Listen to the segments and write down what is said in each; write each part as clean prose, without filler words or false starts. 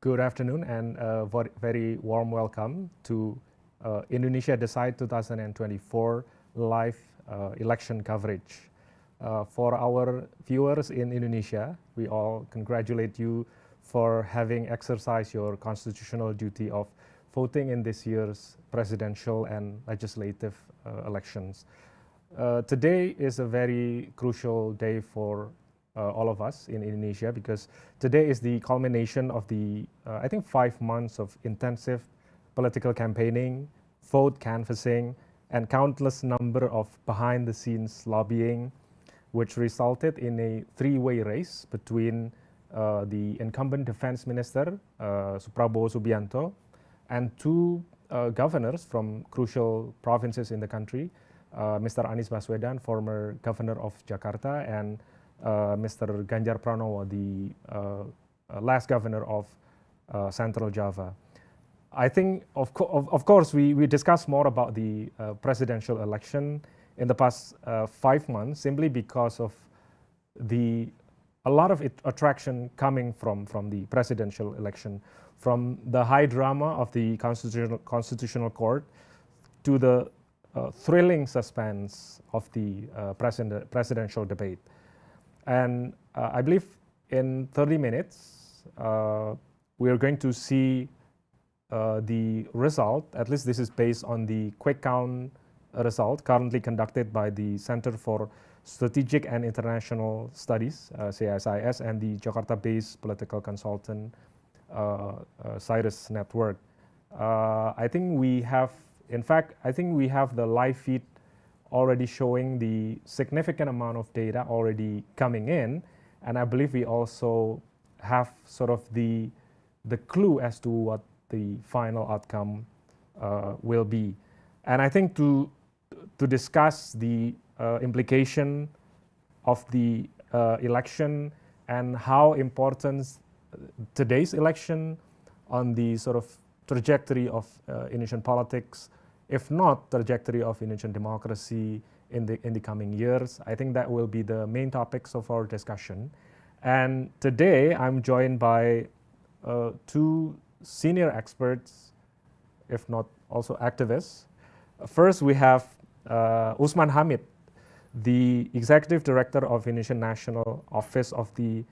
Good afternoon and a very warm welcome to Indonesia Decide 2024 live election coverage. For our viewers in Indonesia, we all congratulate you for having exercised your constitutional duty of voting in this year's presidential and legislative elections. Today is a very crucial day for all of us in Indonesia, because today is the culmination of the, I think, 5 months of intensive political campaigning, vote canvassing, and countless number of behind-the-scenes lobbying, which resulted in a three-way race between the incumbent defense minister, Prabowo Subianto, and two governors from crucial provinces in the country, Mr. Anies Baswedan, former governor of Jakarta, and Mr. Ganjar Pranowo, the last governor of Central Java. I think, of course, we discussed more about the presidential election in the past 5 months, simply because of a lot of attraction coming from the presidential election, from the high drama of the constitutional court to the thrilling suspense of the presidential debate. And I believe in 30 minutes, we are going to see the result. At least this is based on the Quickcount result currently conducted by the Center for Strategic and International Studies, CSIS, and the Jakarta-based political consultant, Cyrus Network. I think we have the live feed already showing the significant amount of data already coming in, and I believe we also have sort of the clue as to what the final outcome will be. And I think to discuss the implication of the election and how important today's election on the sort of trajectory of Indonesian politics, if not trajectory of Indonesian democracy in the coming years. I think that will be the main topics of our discussion. And today I'm joined by two senior experts, if not also activists. First, we have Usman Hamid, the Executive Director of Indonesian National Office of the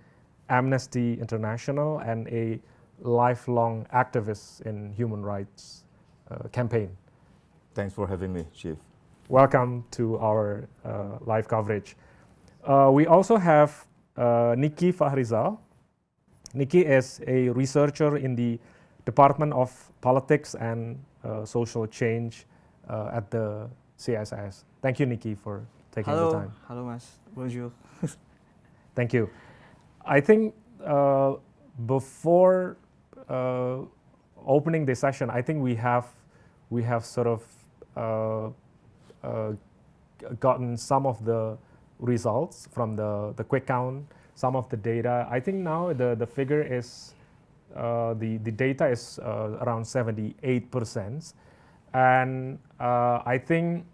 Amnesty International and a lifelong activist in human rights campaign. Thanks for having me, Chief. Welcome to our live coverage. We also have Niki Fahrizal. Niki is a researcher in the Department of Politics and Social Change at the CSIS. Thank you, Niki, for taking the time. Hello, Mas. Bonjour. Thank you. I think before opening this session, I think we have sort of gotten some of the results from the Quickcount, some of the data. I think now the figure is, the data is around 78%. And I think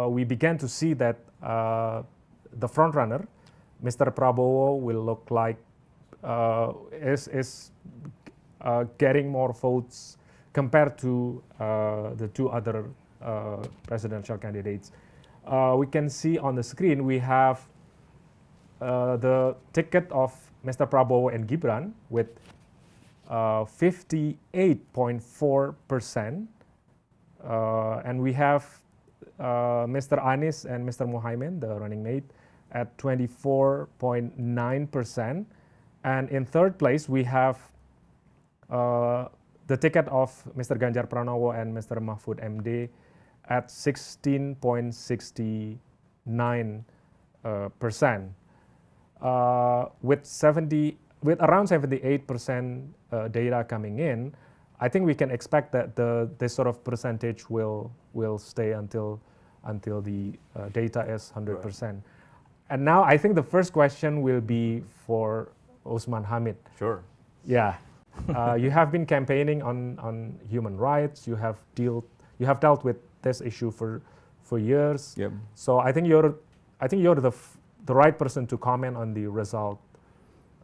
we began to see that the front runner, Mr. Prabowo, will look like is getting more votes compared to the two other presidential candidates. We can see on the screen we have the ticket of Mr. Prabowo and Gibran with 58.4%, and we have Mr. Anies and Mr. Muhaimin, the running mate, at 24.9%, and in third place we have the ticket of Mr. Ganjar Pranowo and Mr. Mahfud MD at 16.69%. With around 78% data coming in, I think we can expect that this sort of percentage will stay until the data is 100%. Right. And now I think the first question will be for Usman Hamid. Sure. Yeah. You have been campaigning on human rights. You have dealt with this issue for years. Yep. So I think you're the right person to comment on the result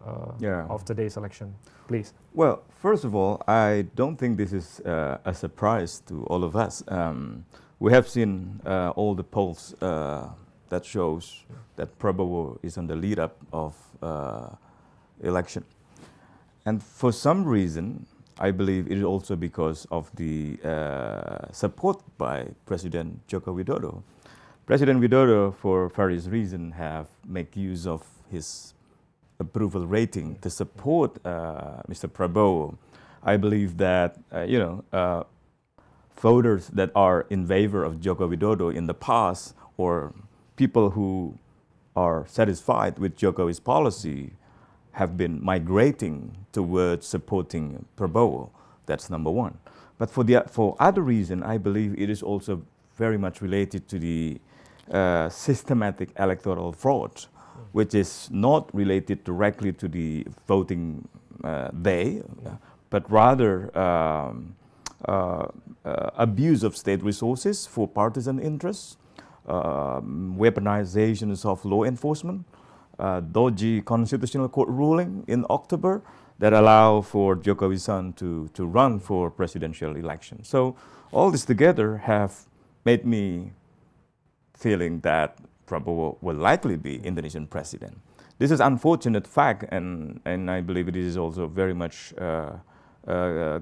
of today's election, please? Well, first of all, I don't think this is a surprise to all of us. We have seen all the polls that shows that Prabowo is on the lead up of election. And for some reason, I believe it is also because of the support by President Joko Widodo. President Widodo, for various reasons, have made use of his approval rating to support Mr. Prabowo. I believe that, voters that are in favor of Joko Widodo in the past, or people who are satisfied with Joko's policy, have been migrating towards supporting Prabowo. That's number one. But for other reason, I believe it is also very much related to the systematic electoral fraud, which is not related directly to the voting day, but rather abuse of state resources for partisan interests, weaponizations of law enforcement, dodgy constitutional court ruling in October that allow for Jokowi's son to run for presidential election. So all this together have made me feeling that Prabowo will likely be Indonesian president. This is unfortunate fact, and I believe it is also very much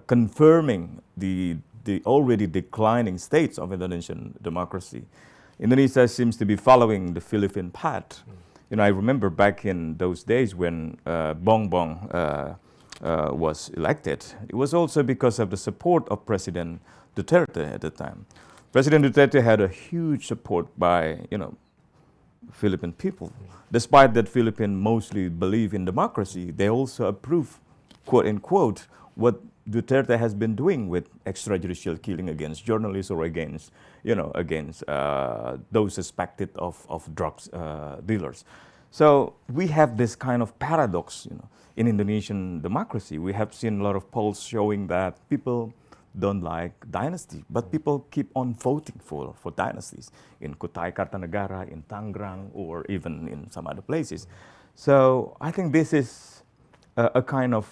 confirming the already declining states of Indonesian democracy. Indonesia seems to be following the Philippine path. I remember back in those days when Bong Bong was elected. It was also because of the support of President Duterte at the time. President Duterte had a huge support by, Philippine people. Despite that Philippines mostly believe in democracy, they also approve, quote unquote, what Duterte has been doing with extrajudicial killing against journalists or against those suspected of drugs dealers. So we have this kind of paradox, in Indonesian democracy. We have seen a lot of polls showing that people don't like dynasty, but people keep on voting for dynasties in Kutai Kartanegara, in Tangerang, or even in some other places. So I think this is a kind of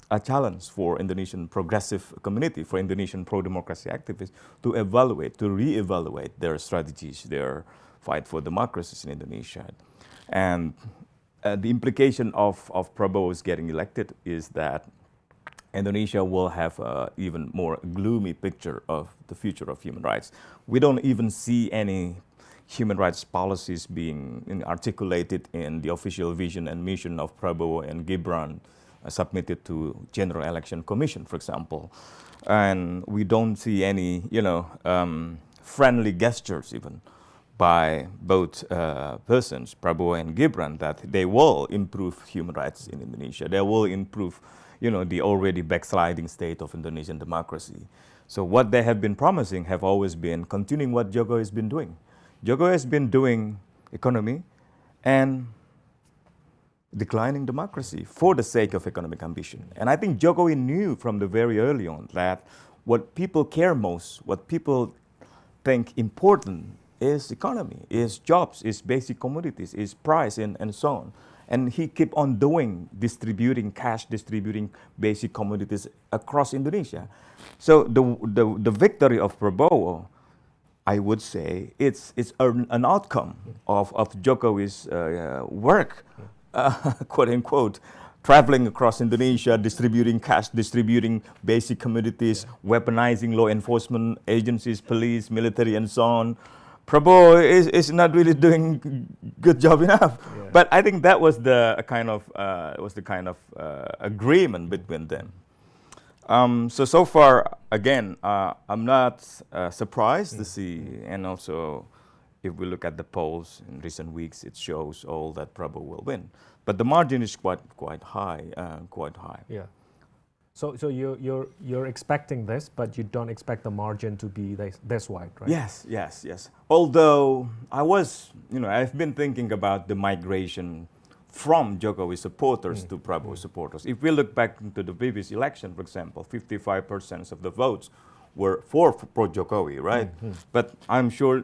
a challenge for Indonesian progressive community, for Indonesian pro-democracy activists to re-evaluate their strategies, their fight for democracies in Indonesia. And the implication of Prabowo's getting elected is that Indonesia will have an even more gloomy picture of the future of human rights. We don't even see any human rights policies being articulated in the official vision and mission of Prabowo and Gibran submitted to General Election Commission, for example. And we don't see any, friendly gestures even by both persons, Prabowo and Gibran, that they will improve human rights in Indonesia. They will improve, the already backsliding state of Indonesian democracy. So what they have been promising have always been continuing what Joko has been doing. Joko has been doing economy and declining democracy for the sake of economic ambition. And I think Jokowi knew from the very early on that what people care most, what people think important is economy, is jobs, is basic commodities, is price, and so on. And he kept on doing, distributing cash, distributing basic commodities across Indonesia. So the victory of Prabowo, I would say, it's an outcome of Jokowi's work, quote unquote, traveling across Indonesia, distributing cash, distributing basic commodities, weaponizing law enforcement agencies, police, military, and so on. Prabowo is not really doing good job enough, but I think that was the kind of agreement between them. So far, again, I'm not surprised to see, and also, if we look at the polls in recent weeks, it shows all that Prabowo will win. But the margin is quite high, Yeah. So you're expecting this, but you don't expect the margin to be this wide, right? Yes. Although I've been thinking about the migration from Jokowi supporters to Prabowo supporters. If we look back into the previous election, for example, 55% of the votes were for pro-Jokowi, right? But I'm sure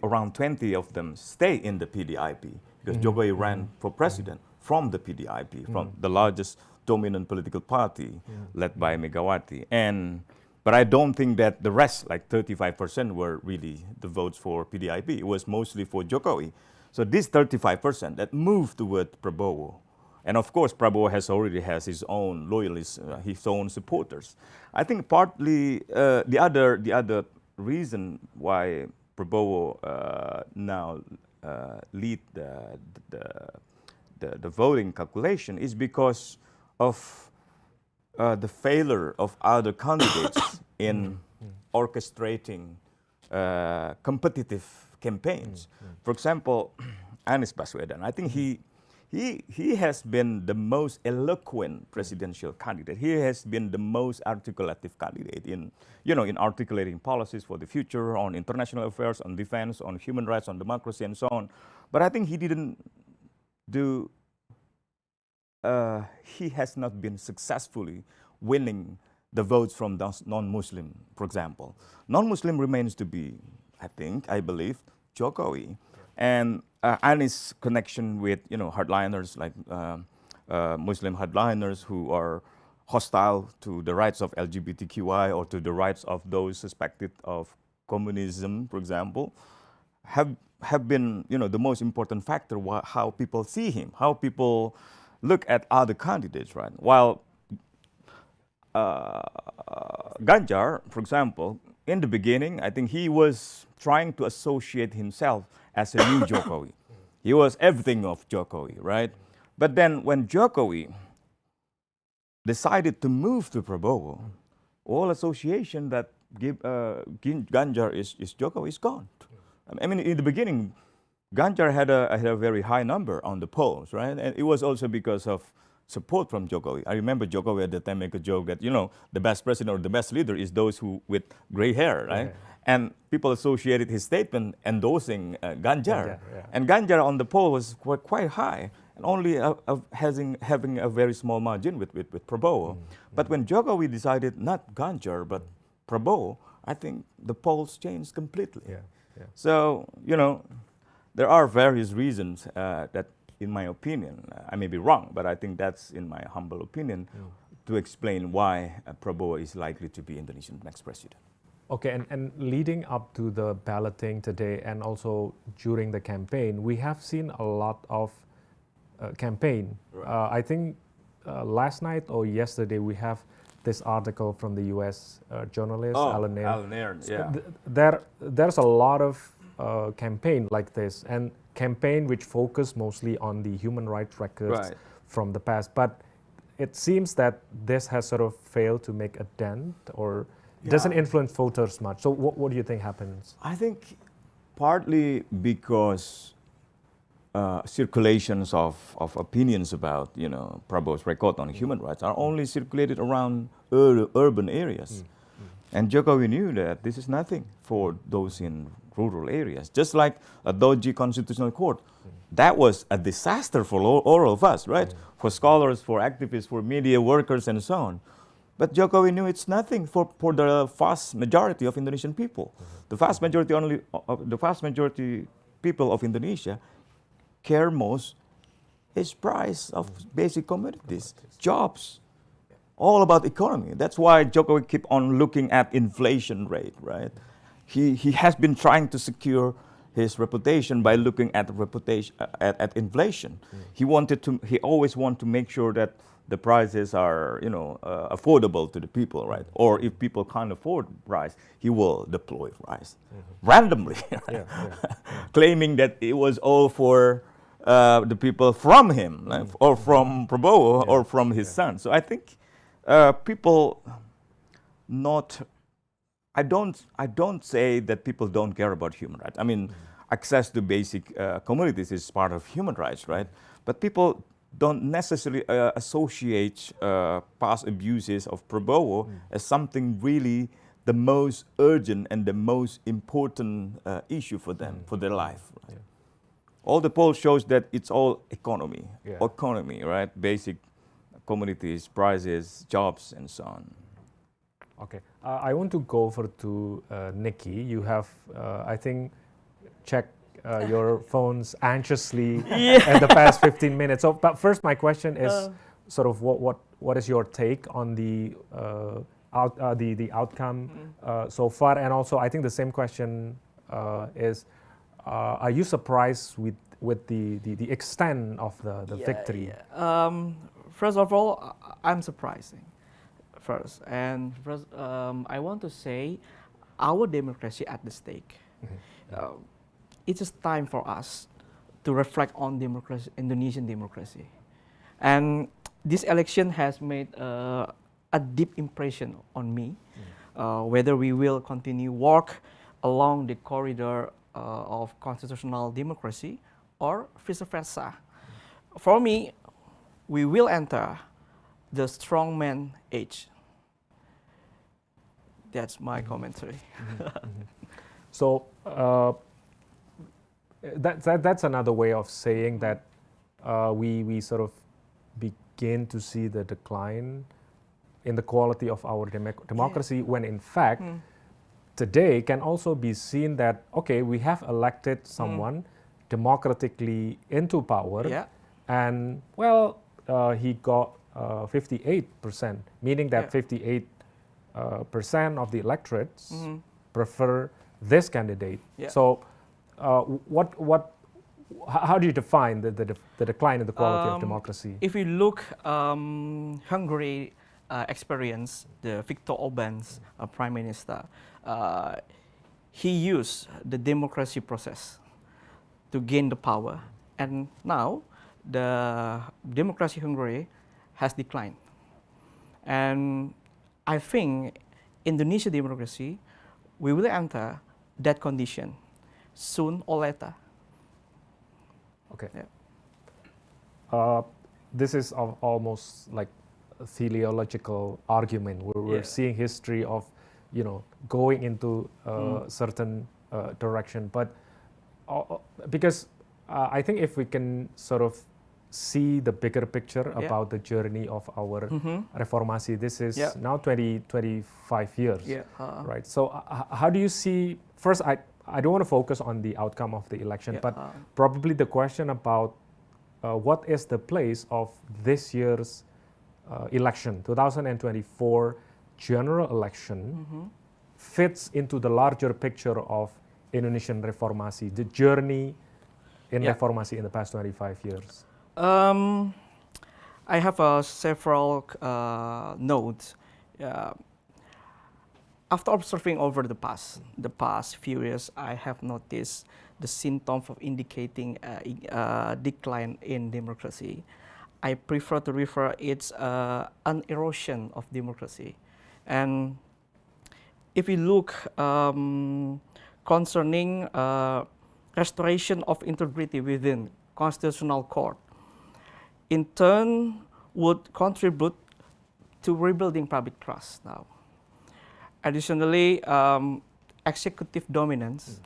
around 20 of them stay in the PDI-P. because Jokowi ran for president from the PDI-P, from the largest dominant political party led by Megawati. But I don't think that the rest, like 35%, were really the votes for PDI-P. It was mostly for Jokowi. So this 35% that moved toward Prabowo. And of course, Prabowo already has his own loyalists, his own supporters. I think partly the other reason why Prabowo now lead the voting calculation is because of the failure of other candidates in orchestrating competitive campaigns. For example, Anies Baswedan, I think he has been the most eloquent presidential candidate. He has been the most articulative candidate in articulating policies for the future, on international affairs, on defense, on human rights, on democracy, and so on. But I think he didn't do. He has not been successfully winning the votes from non-Muslim, for example. Non-Muslim remains to be, I believe, Jokowi. And Anies' connection with hardliners like Muslim hardliners who are hostile to the rights of LGBTQI or to the rights of those suspected of communism, for example, have been the most important factor how people see him, how people look at other candidates, right? While Ganjar, for example, in the beginning, I think he was trying to associate himself as a new Jokowi. He was everything of Jokowi, right? But then when Jokowi decided to move to Prabowo, all association that Ganjar is Jokowi is gone. I mean, in the beginning, Ganjar had a very high number on the polls, right? And it was also because of support from Jokowi. I remember Jokowi at the time make a joke that, the best president or the best leader is those who with gray hair, right? Yeah. And people associated his statement endorsing Ganjar. Yeah. And Ganjar on the poll was quite high, and only having a very small margin with Prabowo. But when Jokowi decided not Ganjar, but Prabowo, I think the polls changed completely. Yeah. Yeah. So, there are various reasons that, in my opinion, I may be wrong, but I think that's, in my humble opinion, to explain why Prabowo is likely to be Indonesia's next president. Okay, and leading up to the balloting today and also during the campaign, we have seen a lot of campaign. Right. I think last night or yesterday we have this article from the U.S. Journalist Alan Nairn. Yeah. There's a lot of campaign like this, and campaign which focus mostly on the human rights records from the past. But it seems that this has sort of failed to make a dent or doesn't influence voters much. So what do you think happens? I think partly because circulations of opinions about Prabowo's record on human rights are only circulated around urban areas. And Jokowi knew that this is nothing for those in rural areas. Just like a dodgy constitutional court. That was a disaster for all of us, right? For scholars, for activists, for media workers, and so on. But Jokowi knew it's nothing for the vast majority of Indonesian people. The vast majority people of Indonesia care most is price of basic commodities, jobs, all about economy. That's why Jokowi keep on looking at inflation rate, right? He has been trying to secure his reputation by looking at inflation. He always want to make sure that the prices are, affordable to the people, right? Or if people can't afford price, he will deploy price randomly, claiming that it was all for the people from him, or from Prabowo, or from his son. So I think people I don't say that people don't care about human rights. I mean, access to basic commodities is part of human rights, right? But people don't necessarily associate past abuses of Prabowo as something really the most urgent and the most important issue for them, for their life. Right? All the polls shows that it's all economy, right? Basic commodities, prices, jobs, and so on. Okay, I want to go over to Nikki. You have, I think, checked your phones anxiously in the past 15 minutes. So, but first, my question is sort of what is your take on the outcome so far, and also I think the same question is, are you surprised with the extent of the victory? First of all, I'm surprised. First, I want to say, our democracy at the stake. It is time for us to reflect on democracy, Indonesian democracy, and this election has made a deep impression on me. Whether we will continue walk along the corridor of constitutional democracy or vice versa. For me, we will enter the strongman age. That's my commentary. So that's another way of saying that we sort of begin to see the decline in the quality of our democracy, when in fact today can also be seen that, okay, we have elected someone democratically into power, and well, he got 58%, meaning that 58% of the electorates prefer this candidate. So how do you define the decline in the quality of democracy? If you look Hungary experience, the Viktor Orban's prime minister, he used the democracy process to gain the power, and now the democracy in Hungary has declined. And I think Indonesia democracy, we will enter that condition soon or later. Okay. This is almost like a teleological argument where we're seeing history of, going into a certain direction. But because I think if we can sort of see the bigger picture about the journey of our reformasi, this is now 25 years, right? So how do you see, first, I don't want to focus on the outcome of the election, but probably the question about what is the place of this year's election, 2024 general election, fits into the larger picture of Indonesian reformasi, the journey in reformasi in the past 25 years? I have several notes. After observing over the past few years, I have noticed the symptoms of indicating a decline in democracy. I prefer to refer it's an erosion of democracy. And if we look concerning restoration of integrity within constitutional court, in turn would contribute to rebuilding public trust now. Additionally, executive dominance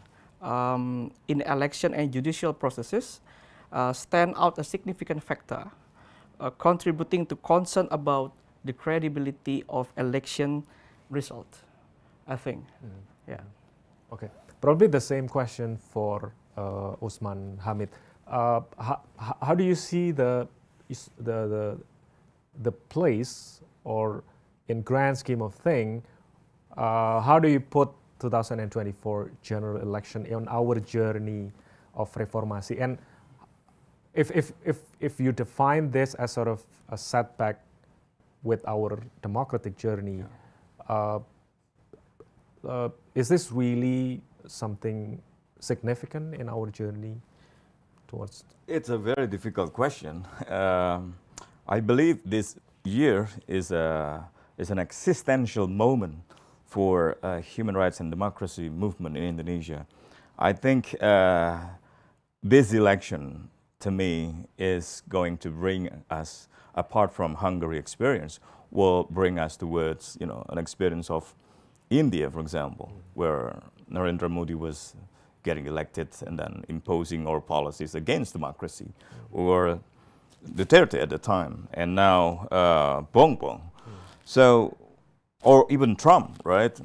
in election and judicial processes stand out a significant factor, contributing to concern about the credibility of election result, I think. Okay, probably the same question for Usman Hamid. How do you see the place, or in grand scheme of thing, how do you put 2024 general election on our journey of reformasi? And if you define this as sort of a setback with our democratic journey, is this really something significant in our journey towards? It's a very difficult question. I believe this year is an existential moment for human rights and democracy movement in Indonesia. I think this election, to me, is going to bring us, apart from Hungary experience, will bring us towards an experience of India, for example, where Narendra Modi was getting elected and then imposing our policies against democracy, or Duterte at the time, and now Bongbong. So, or even Trump, right?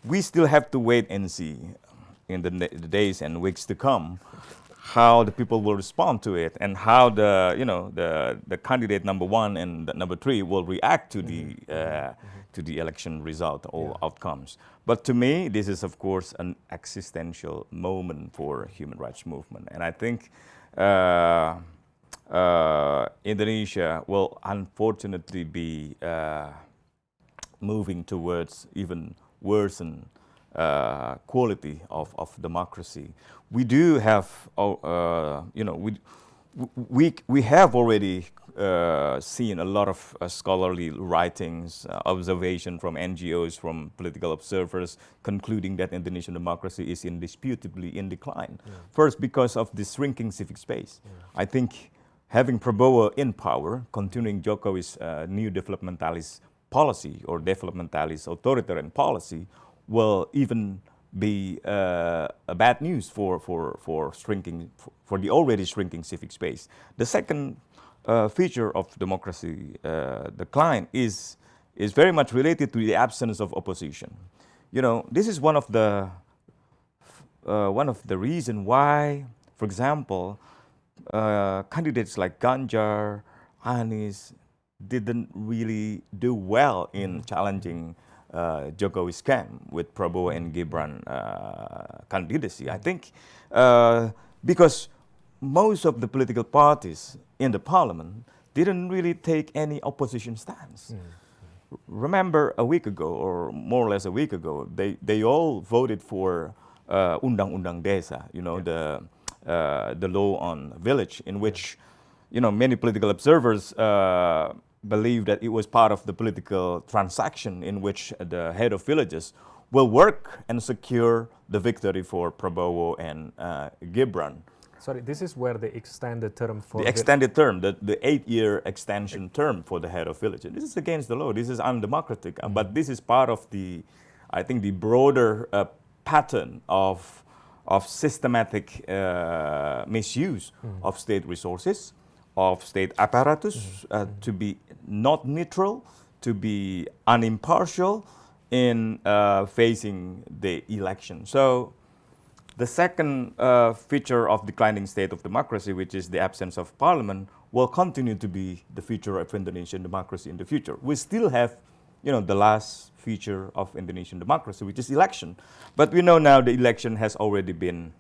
We still have to wait and see in the days and weeks to come, how the people will respond to it, and how the candidate number 1 and the number 3 will react to the election result or outcomes. But to me, this is of course an existential moment for human rights movement, and I think Indonesia will unfortunately be moving towards even worsened quality of democracy. We do have, we have already seen a lot of scholarly writings, observation from NGOs, from political observers, concluding that Indonesian democracy is indisputably in decline. First, because of the shrinking civic space. I think having Prabowo in power, continuing Jokowi's new developmentalist policy or developmentalist authoritarian policy will even be a bad news for the already shrinking civic space. The second feature of democracy decline is very much related to the absence of opposition. This is one of the reason why, for example, candidates like Ganjar, Anies didn't really do well in challenging Jokowi's camp with Prabowo and Gibran candidacy. I think because most of the political parties in the parliament didn't really take any opposition stance. Remember a week ago, or more or less a week ago, they all voted for Undang-Undang Desa, the law on village, in which many political observers believe that it was part of the political transaction in which the head of villages will work and secure the victory for Prabowo and Gibran. Sorry, this is where the extended term for the extended term, the 8-year extension term for the head of villages. This is against the law. This is undemocratic. But this is part of I think, the broader pattern of systematic misuse of state resources, of state apparatus, to be not neutral, to be unimpartial in facing the election. So the second feature of declining state of democracy, which is the absence of parliament, will continue to be the feature of Indonesian democracy in the future. We still have, the last feature of Indonesian democracy, which is election. But we know now the election has already been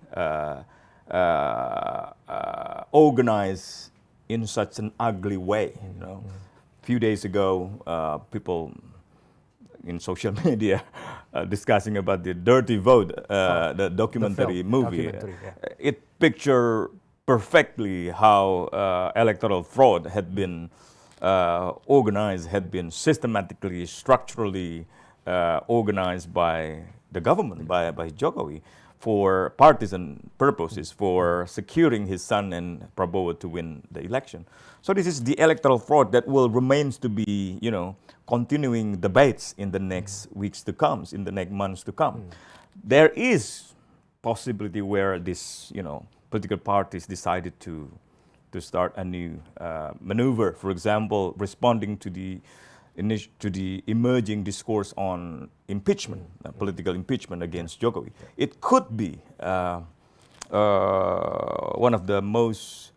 organized in such an ugly way. A few days ago, people in social media discussing about the dirty vote, the documentary movie. It pictured perfectly how electoral fraud had been organized, had been systematically, structurally organized by the government, by Jokowi, for partisan purposes, for securing his son and Prabowo to win the election. So this is the electoral fraud that will remains to be, continuing debates in the next weeks to come, in the next months to come. There is possibility where this, political parties decided to start a new maneuver. For example, responding to the emerging discourse on impeachment, political impeachment against Jokowi. It could be one of the most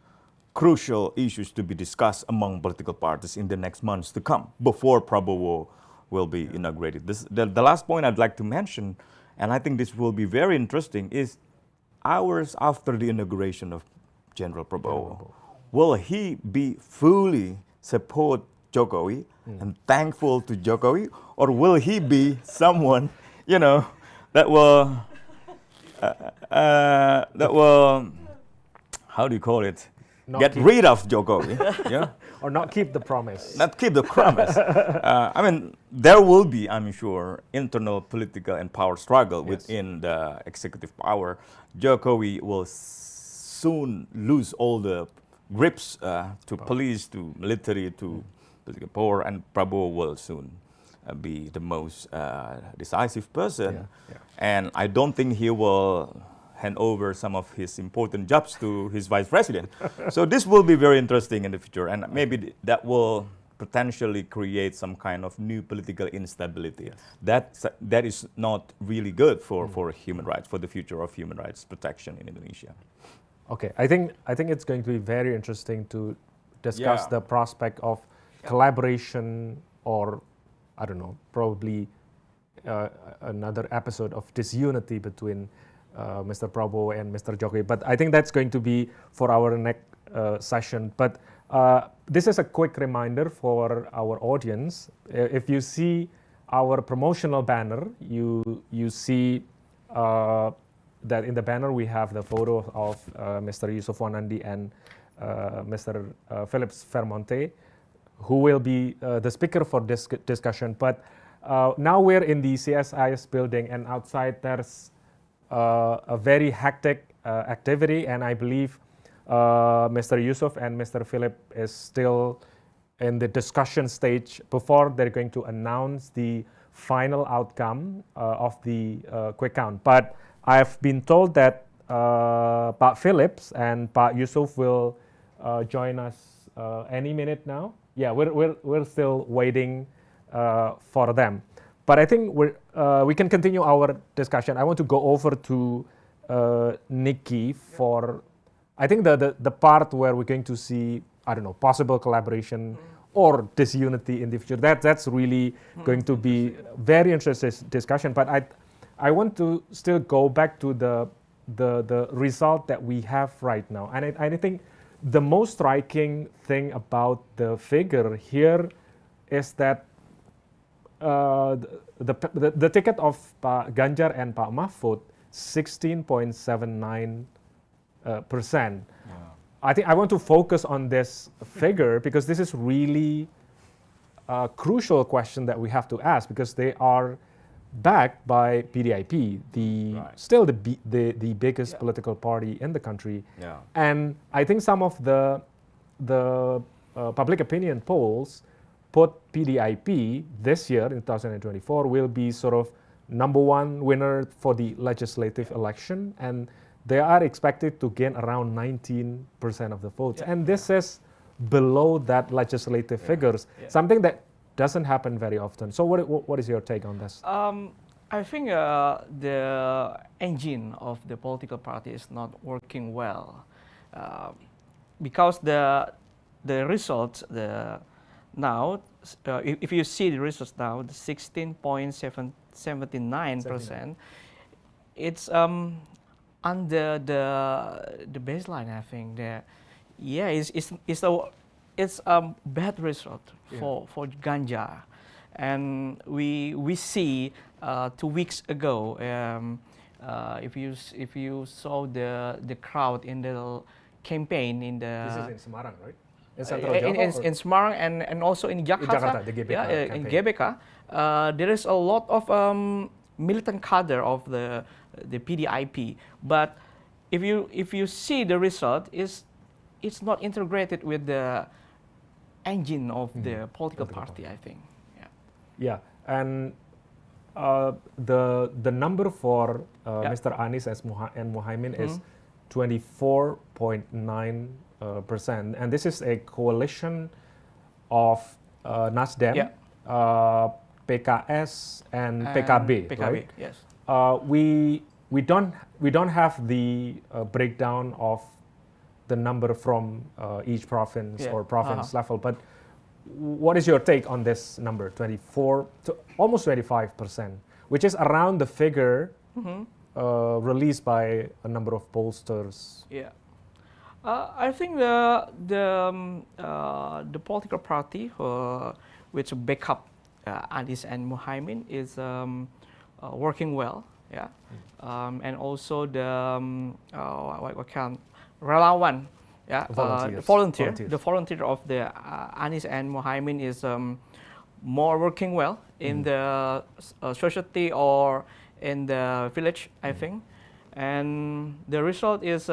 crucial issues to be discussed among political parties in the next months to come, before Prabowo will be inaugurated. The last point I'd like to mention, and I think this will be very interesting, is hours after the inauguration of General Prabowo. Will he be fully support Jokowi and thankful to Jokowi, or will he be someone, that will, how do you call it? Get rid of Jokowi, or not keep the promise. Not keep the promise. There will be, I'm sure, internal political and power struggle within the executive power. Jokowi will soon lose all the grips to police, to military, to political power, and Prabowo will soon be the most decisive person. And I don't think he will hand over some of his important jobs to his vice president. So this will be very interesting in the future, and maybe that will potentially create some kind of new political instability. That is not really good for human rights, for the future of human rights protection in Indonesia. Okay, I think it's going to be very interesting to discuss Yeah. the prospect of collaboration, or I don't know, probably another episode of disunity between Mr. Prabowo and Mr. Jokowi. But I think that's going to be for our next session. But this is a quick reminder for our audience. If you see our promotional banner, you see that in the banner we have the photo of Mr. Yusuf Wanandi and Mr. Philips Vermonte, who will be the speaker for this discussion. But now we're in the CSIS building, and outside there's a very hectic activity, and I believe Mr. Yusuf and Mr. Philip is still in the discussion stage before they're going to announce the final outcome of the quick count. But I've been told that Pak Philips and Pak Yusuf will join us any minute now. Yeah, we're still waiting for them. But I think we can continue our discussion. I want to go over to Nikki for, I think the part where we're going to see, I don't know, possible collaboration or disunity in the future. That's really going to be very interesting discussion. But I want to still go back to the result that we have right now. And I think the most striking thing about the figure here is that the ticket of Pak Ganjar and Pak Mahfud, 16.79%. I think I want to focus on this figure because this is really a crucial question that we have to ask, because they are backed by PDI-P, still the biggest political party in the country. Yeah. And I think some of the public opinion polls put PDI-P this year in 2024 will be sort of number one winner for the legislative election, and they are expected to gain around 19% of the votes. And this is below that legislative figures, something that doesn't happen very often. So what is your take on this? I think the engine of the political party is not working well, because the results now, if you see the results now, the 16.79%, it's under the baseline. I think it's a bad result for Ganjar, and we see 2 weeks ago, if you saw the crowd in the campaign in the, This is in Semarang, right? In Semarang and also in Jakarta, the GBK in GBK, there is a lot of militant cadre of the PDI-P. But if you see the result, it's not integrated with the engine of the political party, I think. Yeah, and the number for Mr. Anies and Muhaimin is 24.9%, and this is a coalition of Nasdem, PKS, and PKB, right? Yes. We don't have the breakdown of the number from each province or province level, but what is your take on this number, 24 to almost 25%, which is around the figure released by a number of pollsters? Yeah, I think the political party which back up Anies and Muhaimin is working well. Yeah, and also the what can relawan, the volunteer of the Anies and Muhaimin is more working well in the society or in the village, I think, and the result is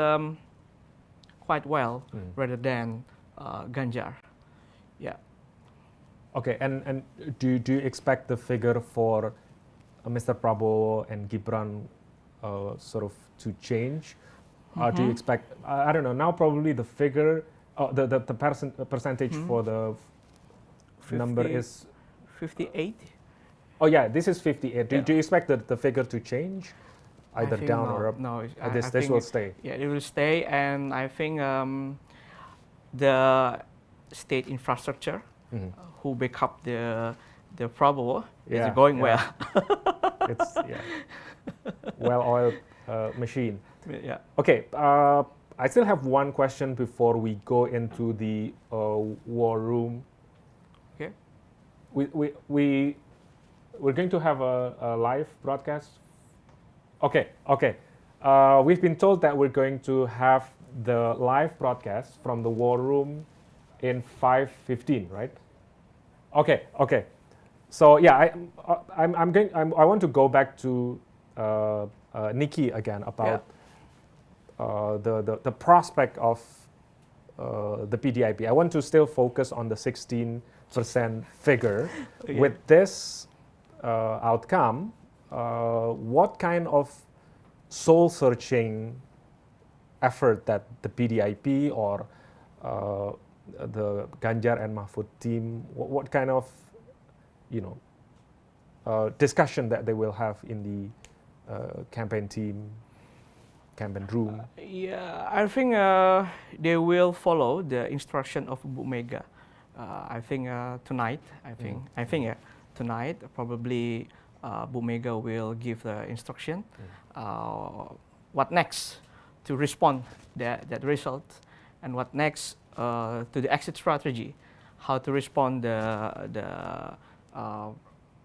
quite well rather than Ganjar. Yeah. Okay, and do you expect the figure for Mr. Prabowo and Gibran sort of to change? Do you expect, I don't know, now probably the figure, the percentage for the number is 58. Oh yeah, this is 58. Yeah. Do you expect the figure to change, either I think down no, or up? No, This think will stay. Yeah, it will stay, and I think the state infrastructure who back up the Prabowo is going well. It's well-oiled machine. Yeah. Okay, I still have one question before we go into the war room. Okay. We're going to have a live broadcast. Okay. We've been told that we're going to have the live broadcast from the war room in 5:15, right? Okay. So yeah, I want to go back to Nikki again about the prospect of the PDI-P. I want to still focus on the 16% figure. Okay. With this outcome, what kind of soul-searching effort that the PDI-P or the Ganjar and Mahfud team, what kind of discussion that they will have in the campaign team, campaign room? Yeah, I think they will follow the instruction of Bu Mega. I think tonight. Tonight probably Bu Mega will give the instruction. What next to respond that result, and what next to the exit strategy, how to respond the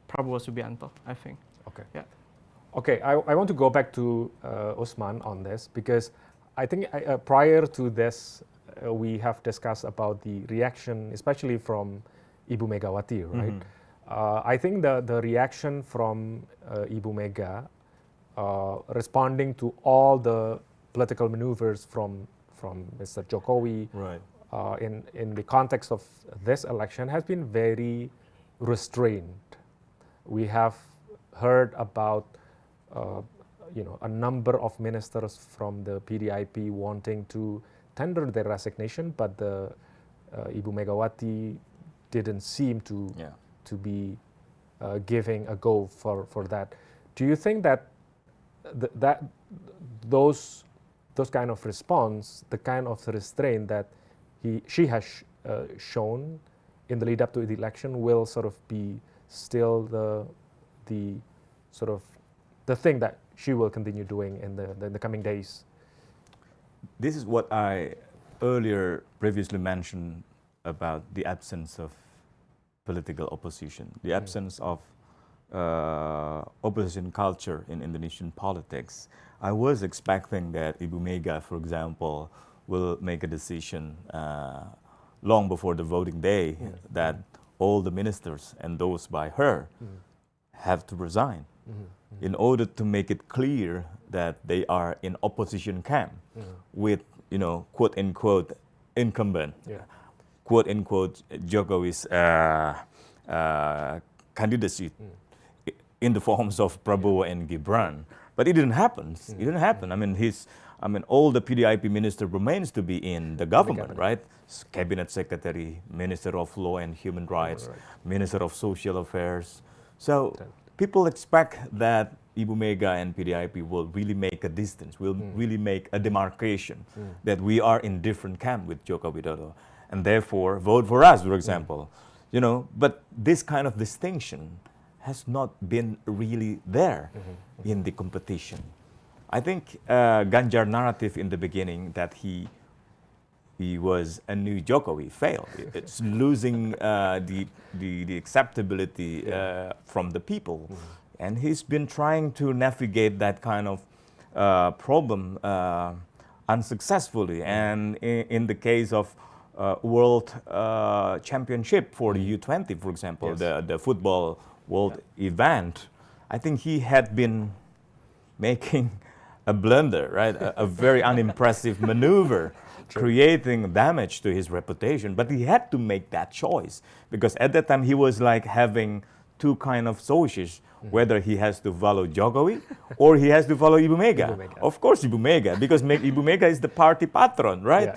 Prabowo Subianto, I think. Okay. Yeah. Okay, I want to go back to Usman on this, because I think prior to this, we have discussed about the reaction, especially from Ibu Megawati, right? I think the reaction from Ibu Mega responding to all the political maneuvers from Mr. Jokowi, Right. in the context of this election has been very restrained. We have heard about a number of ministers from the PDI-P wanting to tender their resignation, but the Ibu Megawati didn't seem to be giving a go for that. Do you think that those kind of response, the kind of restraint that she has shown in the lead up to the election, will sort of be still the sort of the thing that she will continue doing in the coming days? This is what I earlier previously mentioned about the absence of political opposition, the absence of opposition culture in Indonesian politics. I was expecting that Ibu Mega, for example, will make a decision long before the voting day that all the ministers and those by her have to resign in order to make it clear that they are in opposition camp with, quote unquote, incumbent, quote unquote, Jokowi's candidacy in the forms of Prabowo and Gibran. But it didn't happen. It didn't happen. All the PDI-P minister remains to be in the government, right? Cabinet Secretary, Minister of Law and Human Rights, Minister of Social Affairs. So people expect that Ibu Mega and PDI-P will really make a distance, will really make a demarcation that we are in different camp with Joko Widodo, and therefore vote for us, for example. But this kind of distinction has not been really there in the competition. I think Ganjar narrative in the beginning that he was a new Jokowi failed. It's losing the acceptability from the people. And he's been trying to navigate that kind of problem unsuccessfully. And in the case of World Championship for the U20, for example, the football world event, I think he had been making a blunder, right? A very unimpressive maneuver, creating damage to his reputation. But he had to make that choice because at that time he was like having two kind of choices, whether he has to follow Jokowi or he has to follow Ibu Mega. Of course, Ibu Mega, because Ibu Mega is the party patron, right?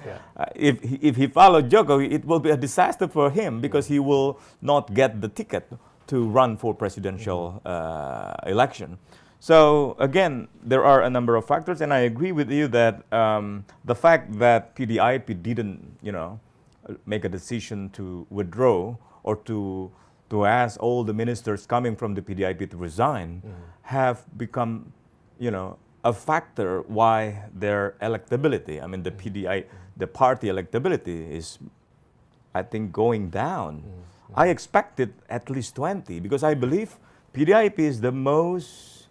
If he follows Jokowi, it will be a disaster for him because he will not get the ticket to run for presidential election. So again, there are a number of factors, and I agree with you that the fact that PDI-P didn't, make a decision to withdraw or to ask all the ministers coming from the PDI-P to resign have become, a factor why their electability, I mean the party electability is, I think, going down. I expected at least 20 because I believe PDI-P is the most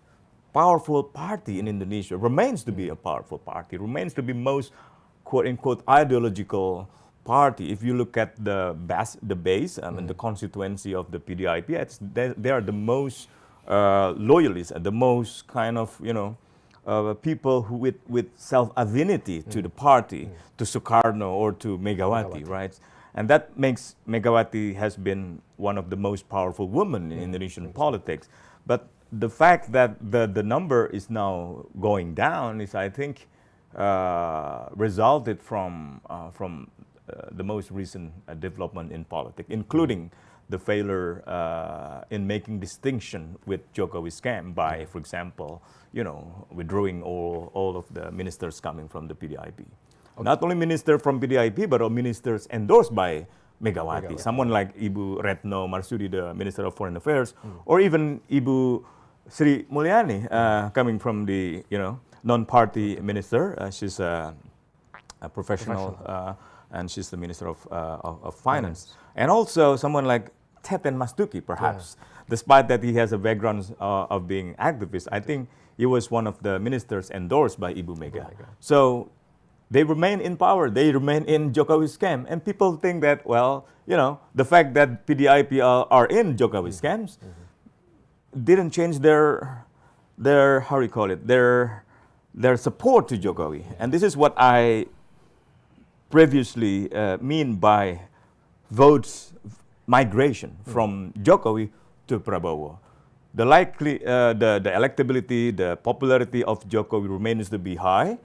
powerful party in Indonesia, remains to be a powerful party, remains to be most quote-unquote ideological party. If you look at the base, and the constituency of the PDI-P, they are the most loyalists, the most kind of, people who with self-affinity to the party, to Sukarno or to Megawati, right? And that makes Megawati has been one of the most powerful women in Indonesian politics. But the fact that the number is now going down is, I think, resulted from the most recent development in politics, including the failure in making distinction with Jokowi scam by, for example, withdrawing all of the ministers coming from the PDI-P. Okay. Not only ministers from PDI-P, but all ministers endorsed by Megawati. Someone like Ibu Retno Marsudi, the Minister of Foreign Affairs, or even Ibu Sri Mulyani, coming from the non-party minister. She's a professional. And she's the Minister of Finance. And also someone like Teten Mastuki, perhaps, despite that he has a background of being activist. I think he was one of the ministers endorsed by Ibu Mega. So they remain in power, they remain in Jokowi scam. And people think that, well, the fact that PDI-P are in Jokowi scams didn't change their how do you call it, their support to Jokowi. And this is what I previously mean by votes migration from Jokowi to Prabowo. The electability, the popularity of Jokowi remains to be high.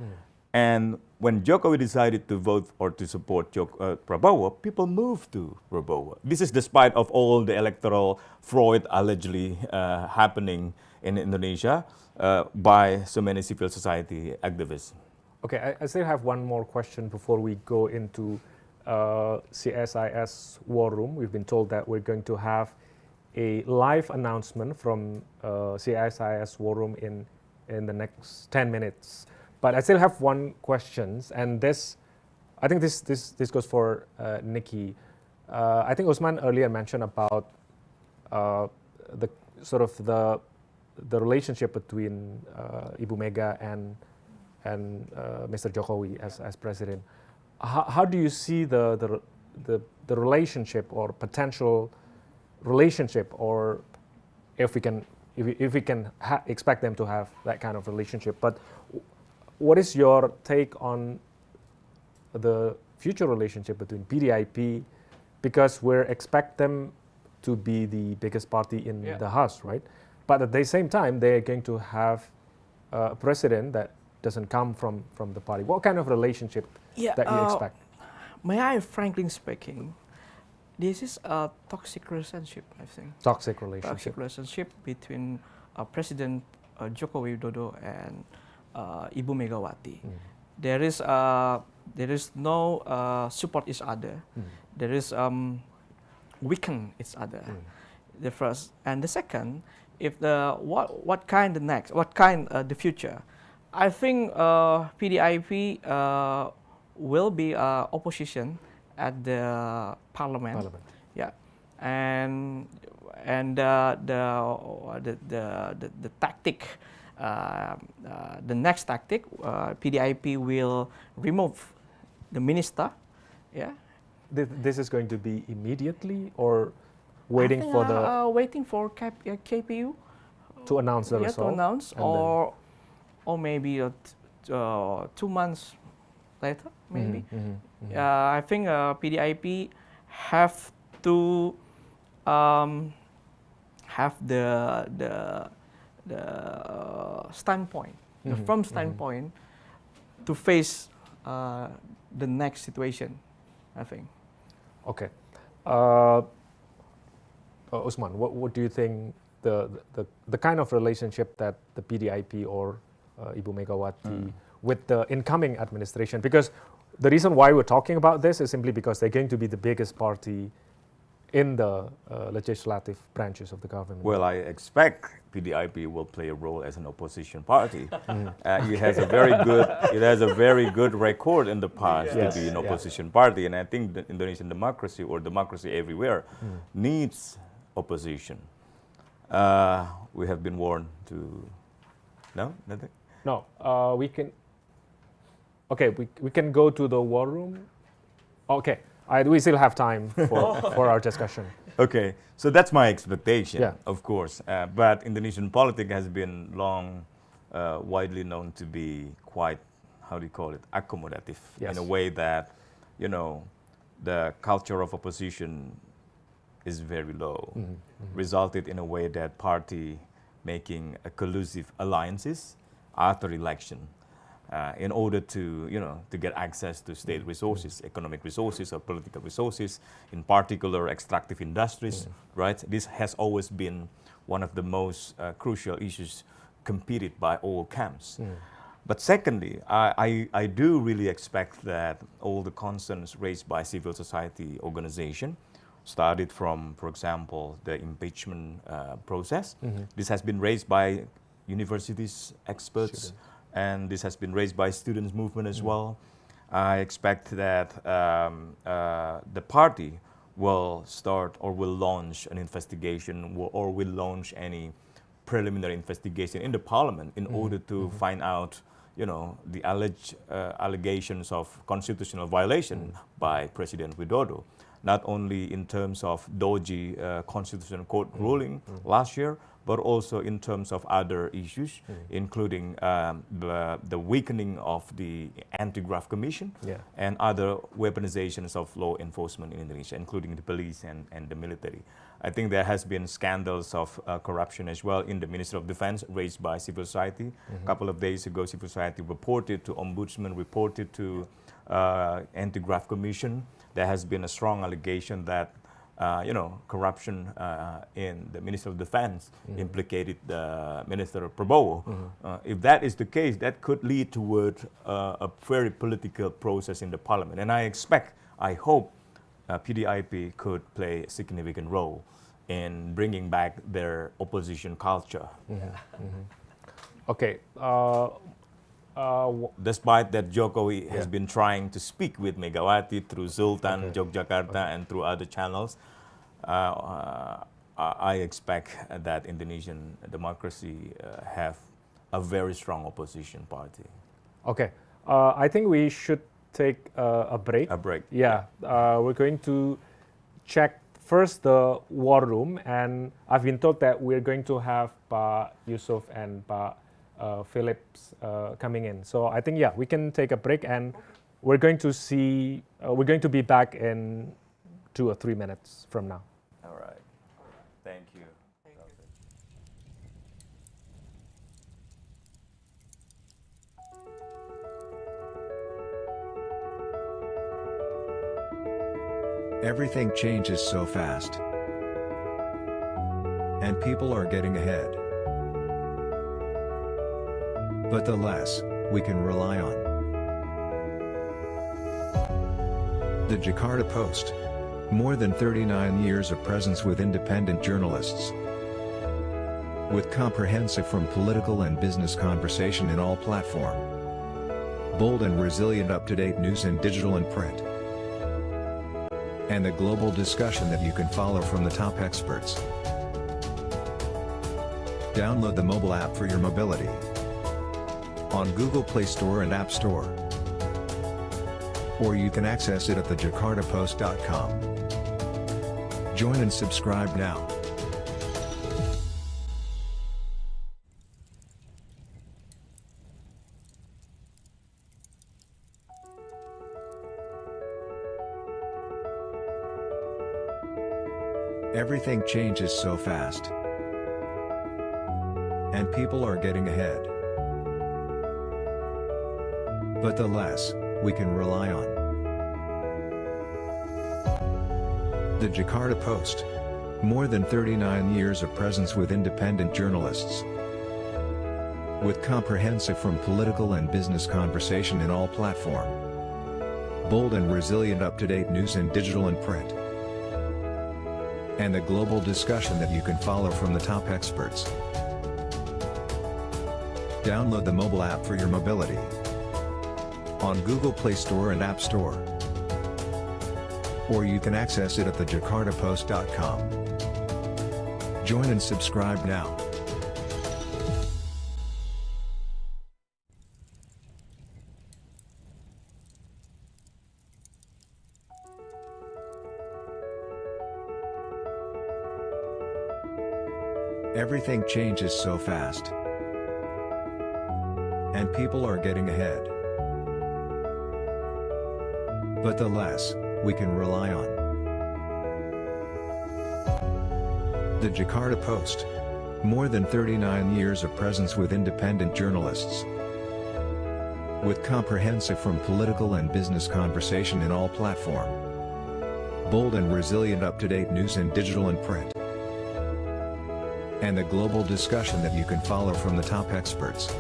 And when Jokowi decided to vote or to support Prabowo, people moved to Prabowo. This is despite of all the electoral fraud allegedly happening in Indonesia by so many civil society activists. Okay, I still have one more question before we go into CSIS War Room. We've been told that we're going to have a live announcement from CSIS War Room in the next 10 minutes. But I still have one question, and I think this goes for Nikki. I think Usman earlier mentioned about the sort of the relationship between Ibu Mega and Mr. Jokowi as president. How do you see the relationship or potential relationship, or if we can expect them to have that kind of relationship? But what is your take on the future relationship between PDI-P, because we expect them to be the biggest party in the House, right? But at the same time, they are going to have a president that doesn't come from the party. What kind of relationship that you expect? May I frankly speaking, this is a toxic relationship, I think. Toxic relationship. Toxic relationship between President Joko Widodo and Ibu Megawati. There is no support each other. There is weaken each other. The first, and the second, if what kind the future, I think PDI-P will be opposition at the parliament. Yeah, and the tactic, the next tactic, PDI-P will remove the minister. Yeah, this is going to be immediately, or waiting for KPU to announce the result. To announce, or maybe 2 months later, maybe. I think PDI-P have to have the standpoint, the firm standpoint to face the next situation, I think. Okay. Usman, what do you think the kind of relationship that the PDI-P or Ibu Megawati with the incoming administration? Because the reason why we're talking about this is simply because they're going to be the biggest party in the legislative branches of the government. Well, I expect PDI-P will play a role as an opposition party. It has a very good record in the past to be an opposition party, and I think the Indonesian democracy or democracy everywhere needs opposition. We have been warned to. No, nothing. No, we can. Okay, we can go to the war room. Okay. We still have time for our discussion. Okay, so that's my expectation, Yeah. of course. But Indonesian politics has been long widely known to be quite, how do you call it, accommodative, Yes. in a way that, the culture of opposition is very low, resulted in a way that party making a collusive alliances after election. In order to get access to state resources, economic resources or political resources, in particular extractive industries, right? This has always been one of the most crucial issues competed by all camps. But secondly, I do really expect that all the concerns raised by civil society organization started from, for example, the impeachment process. This has been raised by universities, experts, and this has been raised by students' movement as well. I expect that the party will start or will launch an investigation or will launch any preliminary investigation in the parliament in order to find out, the alleged allegations of constitutional violation by President Widodo, not only in terms of dodgy constitutional court ruling last year, but also in terms of other issues, including the weakening of the Anti-Graft Commission and other weaponizations of law enforcement in Indonesia, including the police and the military. I think there has been scandals of corruption as well in the Ministry of Defense raised by civil society. A couple of days ago, civil society reported to Ombudsman, reported to Anti-Graft Commission. There has been a strong allegation that corruption in the Ministry of Defense implicated the Minister Prabowo. If that is the case, that could lead toward a very political process in the parliament. And I hope PDI-P could play a significant role in bringing back their opposition culture. Okay. Despite that, Jokowi has been trying to speak with Megawati through Sultan, Yogyakarta, and through other channels. I expect that Indonesian democracy have a very strong opposition party. Okay. I think we should take a break. A break. Yeah. We're going to check first the war room, and I've been told that we're going to have Pak Yusuf and Pak Phillips coming in. So I think, we can take a break, and we're going to be back in 2 or 3 minutes from now. All right. Thank you. Everything changes so fast. And people are getting ahead. But the less we can rely on. The Jakarta-Post. More than 39 years of presence with independent journalists. With comprehensive from political and business conversation in all platform. Bold and resilient up-to-date news in digital and print. And the global discussion that you can follow from the top experts. Download the mobile app for your mobility. On Google Play Store and App Store. Or you can access it at thejakartapost.com. Join and subscribe now. Everything changes so fast. and people are getting ahead. But the less we can rely on. The Jakarta-Post. More than 39 years of presence with independent journalists. With comprehensive from political and business conversation in all platform. Bold and resilient up-to-date news in digital and print. And the global discussion that you can follow from the top experts. Download the mobile app for your mobility. On Google Play Store and App Store. Or you can access it at the-Jakarta-Post.com. Join and subscribe now. Everything changes so fast. And people are getting ahead. But the less we can rely on. The Jakarta-Post. More than 39 years of presence with independent journalists. With comprehensive from political and business conversation in all platform. Bold and resilient up-to-date news in digital and print. And the global discussion that you can follow from the top experts.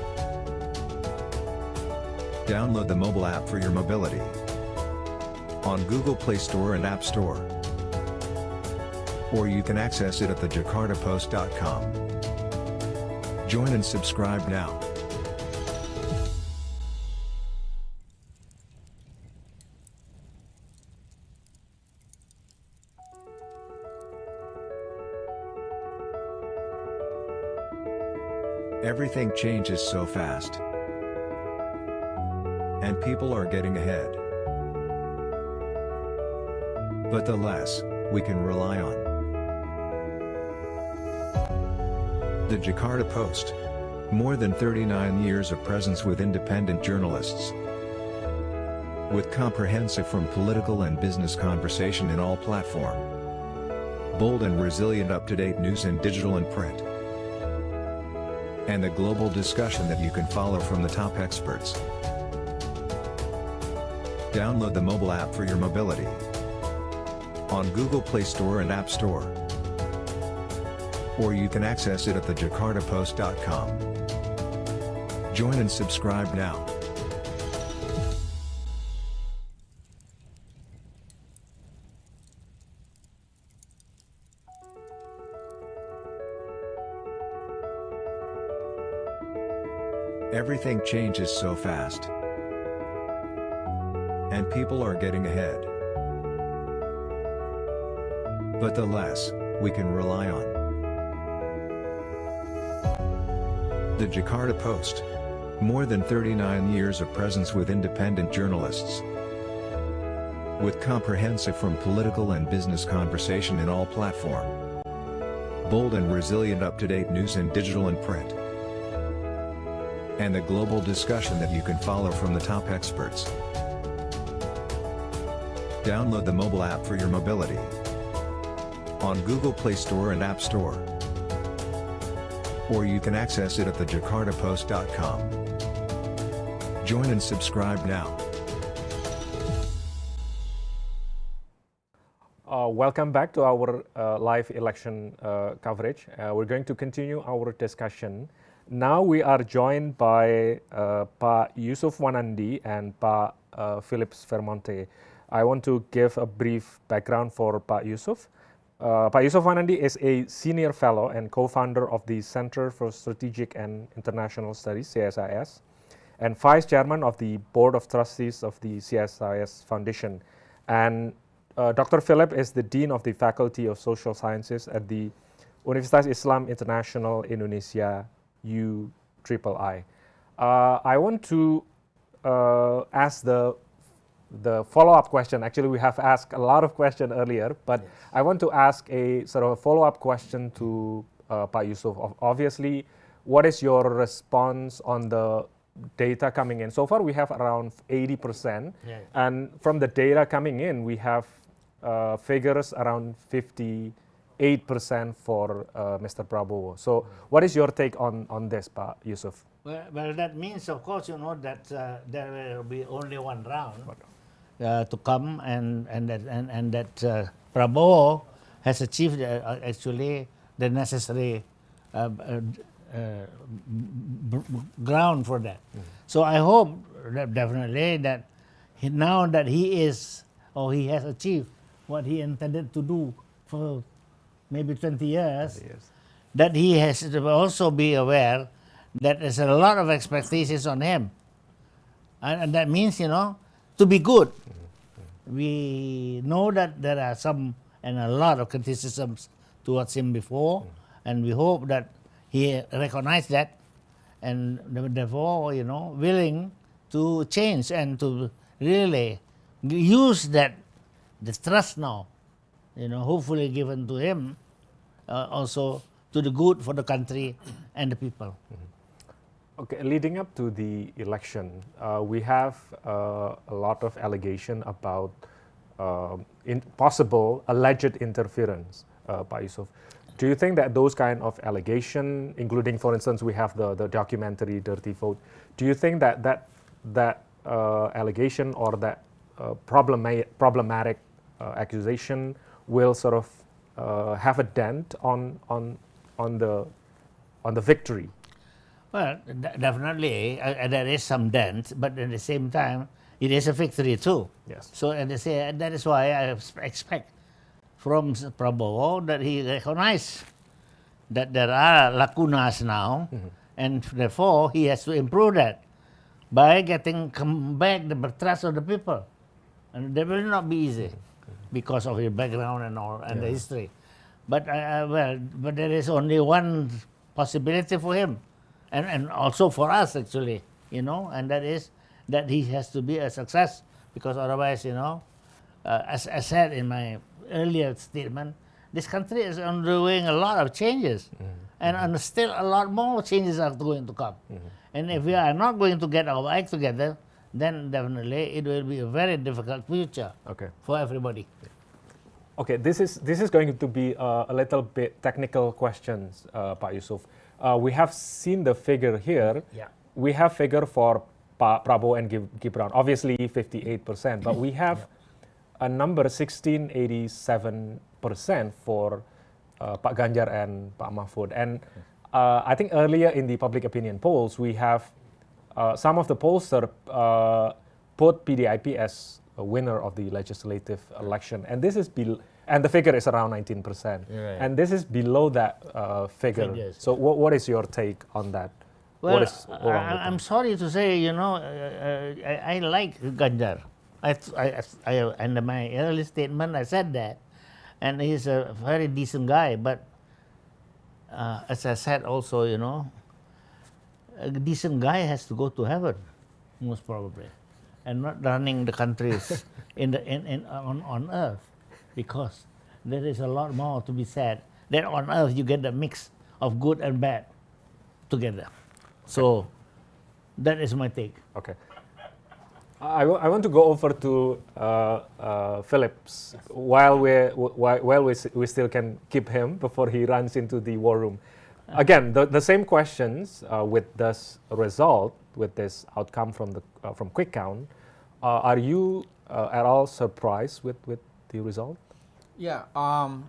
Download the mobile app for your mobility. On Google Play Store and App Store. Or you can access it at the-Jakarta-Post.com. Join and subscribe now. Everything changes so fast. And people are getting ahead. But the less we can rely on. The Jakarta-Post. More than 39 years of presence with independent journalists. With comprehensive from political and business conversation in all platform. Bold and resilient up-to-date news in digital and print. And the global discussion that you can follow from the top experts. Download the mobile app for your mobility. On Google Play Store and App Store. Or you can access it at the-Jakarta-Post.com. Join and subscribe now. Everything changes so fast. And people are getting ahead. But the less we can rely on. The Jakarta-Post. More than 39 years of presence with independent journalists. With comprehensive from political and business conversation in all platform. Bold and resilient up-to-date news in digital and print. And the global discussion that you can follow from the top experts. Download the mobile app for your mobility. On Google Play Store and App Store. Or you can access it at the-Jakarta-Post.com. Join and subscribe now. Welcome back to our live election coverage. We're going to continue our discussion. Now we are joined by Pak Yusuf Wanandi and Pak Philips Vermonte. I want to give a brief background for Pak Yusuf. Pak Yusuf Wanandi is a senior fellow and co-founder of the Center for Strategic and International Studies, CSIS, and vice chairman of the Board of Trustees of the CSIS Foundation. And Dr. Philip is the Dean of the Faculty of Social Sciences at the Universitas Islam International Indonesia, UIII. I want to ask the follow-up question. Actually, we have asked a lot of questions earlier, but yes. I want to ask a sort of a follow-up question to Pak Yusuf. Obviously, what is your response on the data coming in? So far, we have around 80%, and from the data coming in, we have figures around 50 8% for Mr. Prabowo. So what is your take on this, Pak Yusuf? Well, that means, of course, that there will be only one round to come, and that Prabowo has achieved actually the necessary ground for that. So I hope that definitely that now that he is, or he has achieved what he intended to do for maybe 20 years, that he has to also be aware that there's a lot of expectations on him. And that means, to be good. We know that there are some and a lot of criticisms towards him before, and we hope that he recognizes that, and therefore, willing to change and to really use the trust now, hopefully given to him, also to the good for the country and the people. Okay, leading up to the election, we have a lot of allegation about possible alleged interference, Pak Yusuf. Do you think that those kind of allegation, including, for instance, we have the documentary Dirty Vote, do you think that allegation or that problematic accusation will sort of have a dent on the victory? Well, definitely there is some dent, but at the same time, it is a victory too. Yes. So that is why I expect from Prabowo that he recognizes that there are lacunas now, and therefore he has to improve that by come back the trust of the people, and that will not be easy because of his background and all and the history. But but there is only one possibility for him. And also for us, actually, and that is that he has to be a success, because otherwise, as I said in my earlier statement, this country is undergoing a lot of changes, and still a lot more changes are going to come. And if we are not going to get our act together, then definitely it will be a very difficult future for everybody. Okay, this is going to be a little bit technical questions, Pak Yusuf. We have seen the figure here. Yeah. We have figure for Prabowo and Gibran, obviously 58%, but we have a number 1687% for Pak Ganjar and Pak Mahfud. And I think earlier in the public opinion polls, we have some of the pollsters put PDI-P as a winner of the legislative election, and this is and the figure is around 19%, right. and this is below that figure. Figures. So what is your take on that? Well, What is wrong with I'm sorry to say, I like Ganjar. In my early statement, I said that, and he's a very decent guy. But as I said also, a decent guy has to go to heaven, most probably, and not running the countries on earth, because there is a lot more to be said. That on earth you get the mix of good and bad together. So that is my take. Okay. I want to go over to Phillips while we still can keep him before he runs into the war room. Again, the same questions with this result, with this outcome from Quickcount. Are you at all surprised with the result? Yeah,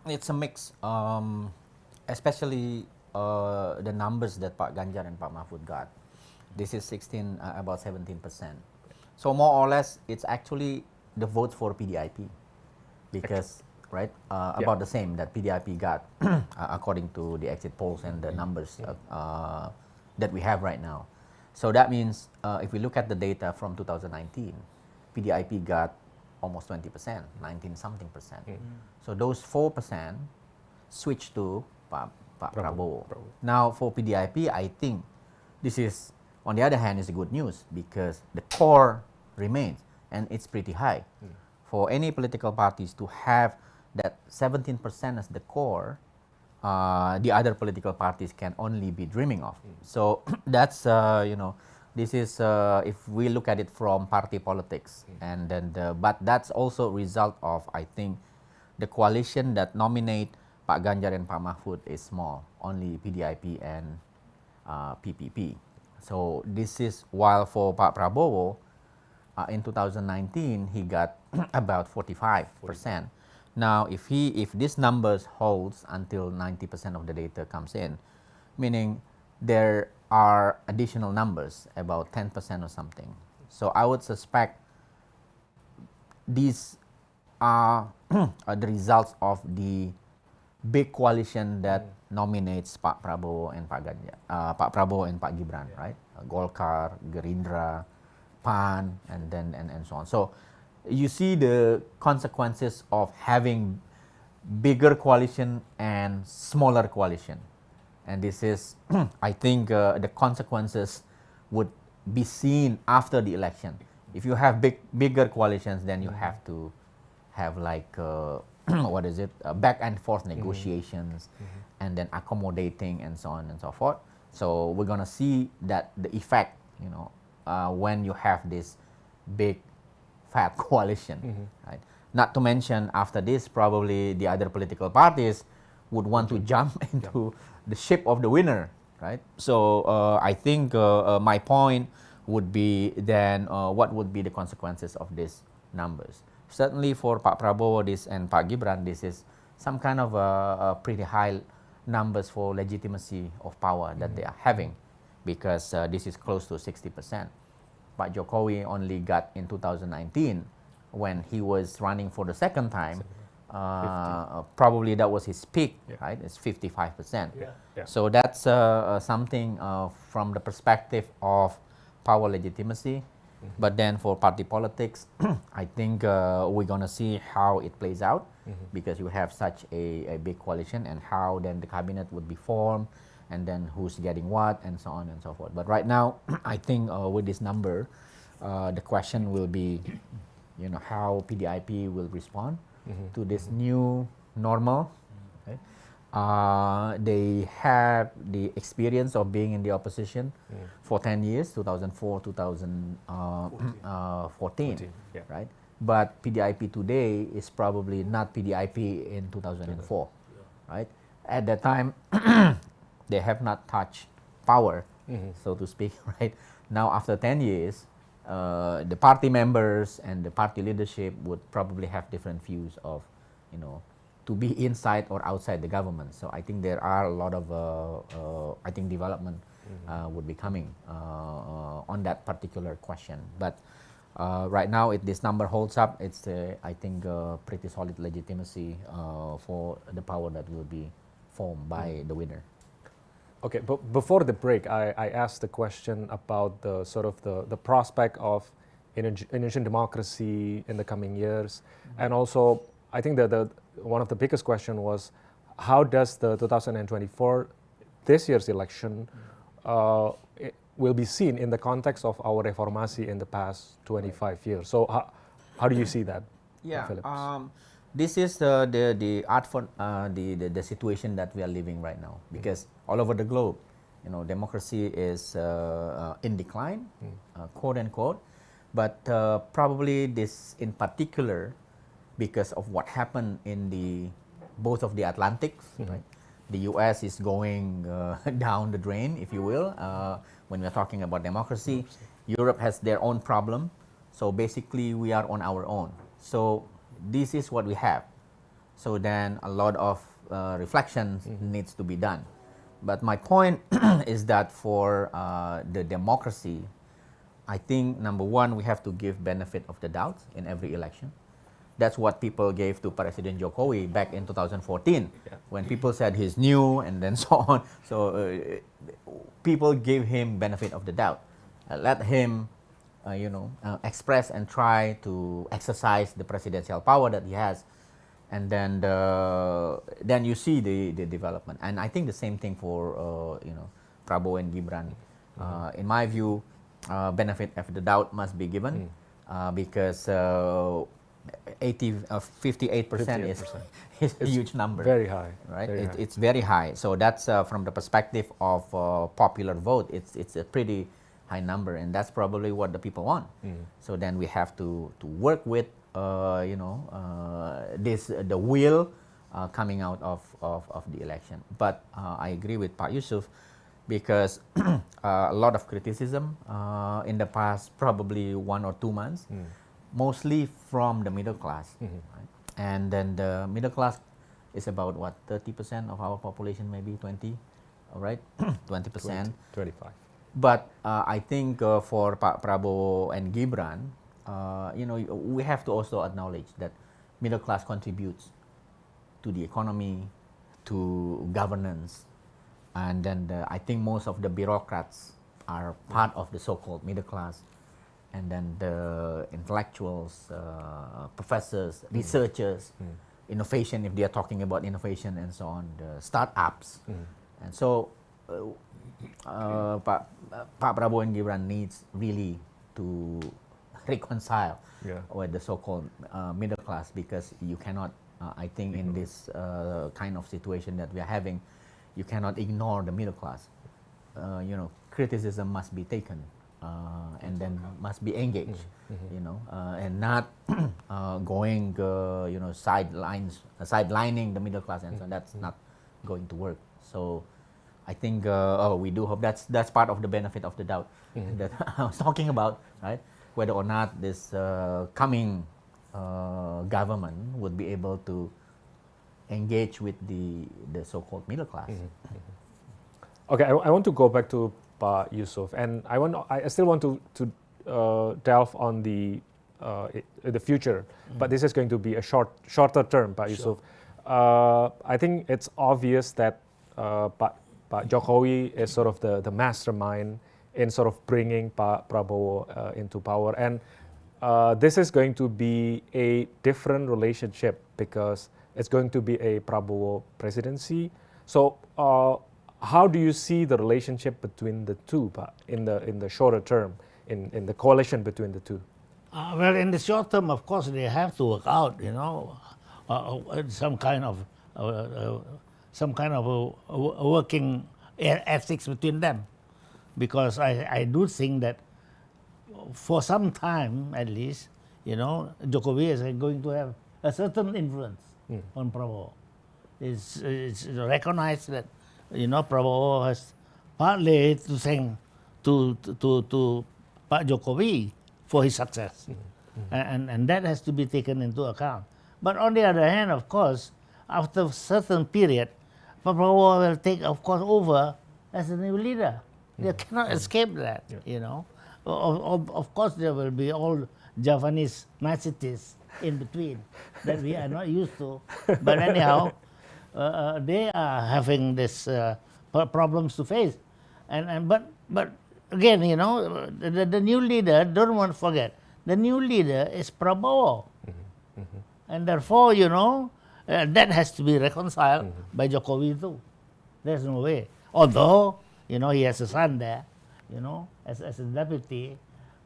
it's a mix, especially the numbers that Pak Ganjar and Pak Mahfud got. This is about 17%. So more or less, it's actually the votes for PDI-P, because about the same that PDI-P got according to the exit polls and the numbers that we have right now. So that means if we look at the data from 2019, PDI-P got almost 20%, 19-something%. So those 4% switched to Prabowo. Now for PDI-P, I think this is, on the other hand, is good news, because the core remains and it's pretty high. For any political parties to have that 17% as the core, the other political parties can only be dreaming of. So that's this is if we look at it from party politics, and then but that's also a result of, I think, the coalition that nominate Pak Ganjar and Pak Mahfud is small, only PDI-P and PPP. So this is while for Pak Prabowo, in 2019 he got about 45%. Now if this numbers holds until 90% of the data comes in, meaning there are additional numbers about 10% or something. So I would suspect these are the results of the big coalition that nominates Pak Prabowo and Pak Ganjar, Pak Prabowo and Pak Gibran, right? Golkar, Gerindra, PAN, and then and so on. So you see the consequences of having bigger coalition and smaller coalition, and this is, I think, the consequences would be seen after the election. If you have bigger coalitions, then you have to have like what is it, back and forth negotiations, and then accommodating and so on and so forth. So we're gonna see that the effect, you know, when you have this big fat coalition, right? Not to mention after this, probably the other political parties would want to jump into the ship of the winner, right? So I think my point would be then what would be the consequences of these numbers. Certainly for Pak Prabowo and Pak Gibran, this is some kind of a pretty high numbers for legitimacy of power that they are having, because this is close to 60%. Pak Jokowi only got in 2019 when he was running for the second time. Probably that was his peak, right? It's 55%. So that's something from the perspective of power legitimacy. But then for party politics, I think we're gonna see how it plays out, because you have such a big coalition, and how then the cabinet would be formed, and then who's getting what, and so on and so forth. But right now, I think with this number, the question will be, you know, how PDI-P will respond to this new normal. Okay? They have the experience of being in the opposition for 10 years, 2004, 2014, right? But PDI-P today is probably not PDI-P in 2004, right? At that time, they have not touched power, so to speak, right? Now, after 10 years, the party members and the party leadership would probably have different views of, you know, to be inside or outside the government. So I think there are a lot of, I think, development would be coming on that particular question. But right now, if this number holds up, it's, I think, pretty solid legitimacy for the power that will be formed by the winner. Okay, but before the break, I asked the question about the sort of the prospect of Indonesian democracy in the coming years, and also I think that one of the biggest question was, how does the 2024 this year's election will be seen in the context of our reformasi in the past 25 years? So how do you see that? Yeah, Philips? this is the art for the situation that we are living right now, because all over the globe, you know, democracy is in decline, quote unquote, but probably this in particular because of what happened in both of the Atlantics, right? The U.S. is going down the drain, if you will, when we're talking about democracy. Europe has their own problem, so basically we are on our own. So this is what we have. So then a lot of reflection needs to be done. But my point is that for the democracy, I think number one, we have to give benefit of the doubt in every election. That's what people gave to President Jokowi back in 2014, when people said he's new and then so on. So people gave him benefit of the doubt. Let him, express and try to exercise the presidential power that he has, and then you see the development. And I think the same thing for Prabowo and Gibran. In my view, benefit of the doubt must be given because 58% is a huge number. Very high, right? Very high. It's very high. So that's from the perspective of popular vote. It's a pretty high number, and that's probably what the people want. So then we have to work with the will coming out of the election. But I agree with Pak Yusuf, because a lot of criticism in the past probably 1 or 2 months, mostly from the middle class. Right? And then the middle class is about what, 30% of our population, maybe 20, all right, 20%. 25. But I think for Pak Prabowo and Gibran, we have to also acknowledge that middle class contributes to the economy, to governance, and then I think most of the bureaucrats are part of the so-called middle class, and then the intellectuals, professors, researchers, innovation, if they are talking about innovation and so on, the startups. And so Pak Prabowo and Gibran needs really to reconcile with the so-called middle class, because you cannot, I think in this kind of situation that we are having, you cannot ignore the middle class. Criticism must be taken and then must be engaged, and not going, sidelining the middle class, and so that's not going to work. So I think we do hope that's part of the benefit of the doubt that I was talking about, right? Whether or not this coming government would be able to engage with the so-called middle class. Okay, I want to go back to Pak Yusuf, and I still want to delve on the future, but this is going to be a shorter term, Pak Yusuf. I think it's obvious that Pak Jokowi is sort of the mastermind in sort of bringing Pak Prabowo into power, and this is going to be a different relationship because it's going to be a Prabowo presidency. So how do you see the relationship between the two, Pak, in the shorter term, in the coalition between the two? Well, in the short term, of course, they have to work out, some kind of a working ethics between them, because I do think that for some time at least, Jokowi is going to have a certain influence on Prabowo. It's recognized that Prabowo has partly to thank to Pak Jokowi for his success, and that has to be taken into account. But on the other hand, of course, after a certain period, Prabowo will take, of course, over as a new leader. They cannot escape that, Of course, there will be all Javanese niceties in between that we are not used to. But anyhow, they are having this problems to face. But again, the new leader, don't want to forget, the new leader is Prabowo. And therefore, that has to be reconciled by Jokowi too. There's no way. Although, he has a son there, as a deputy,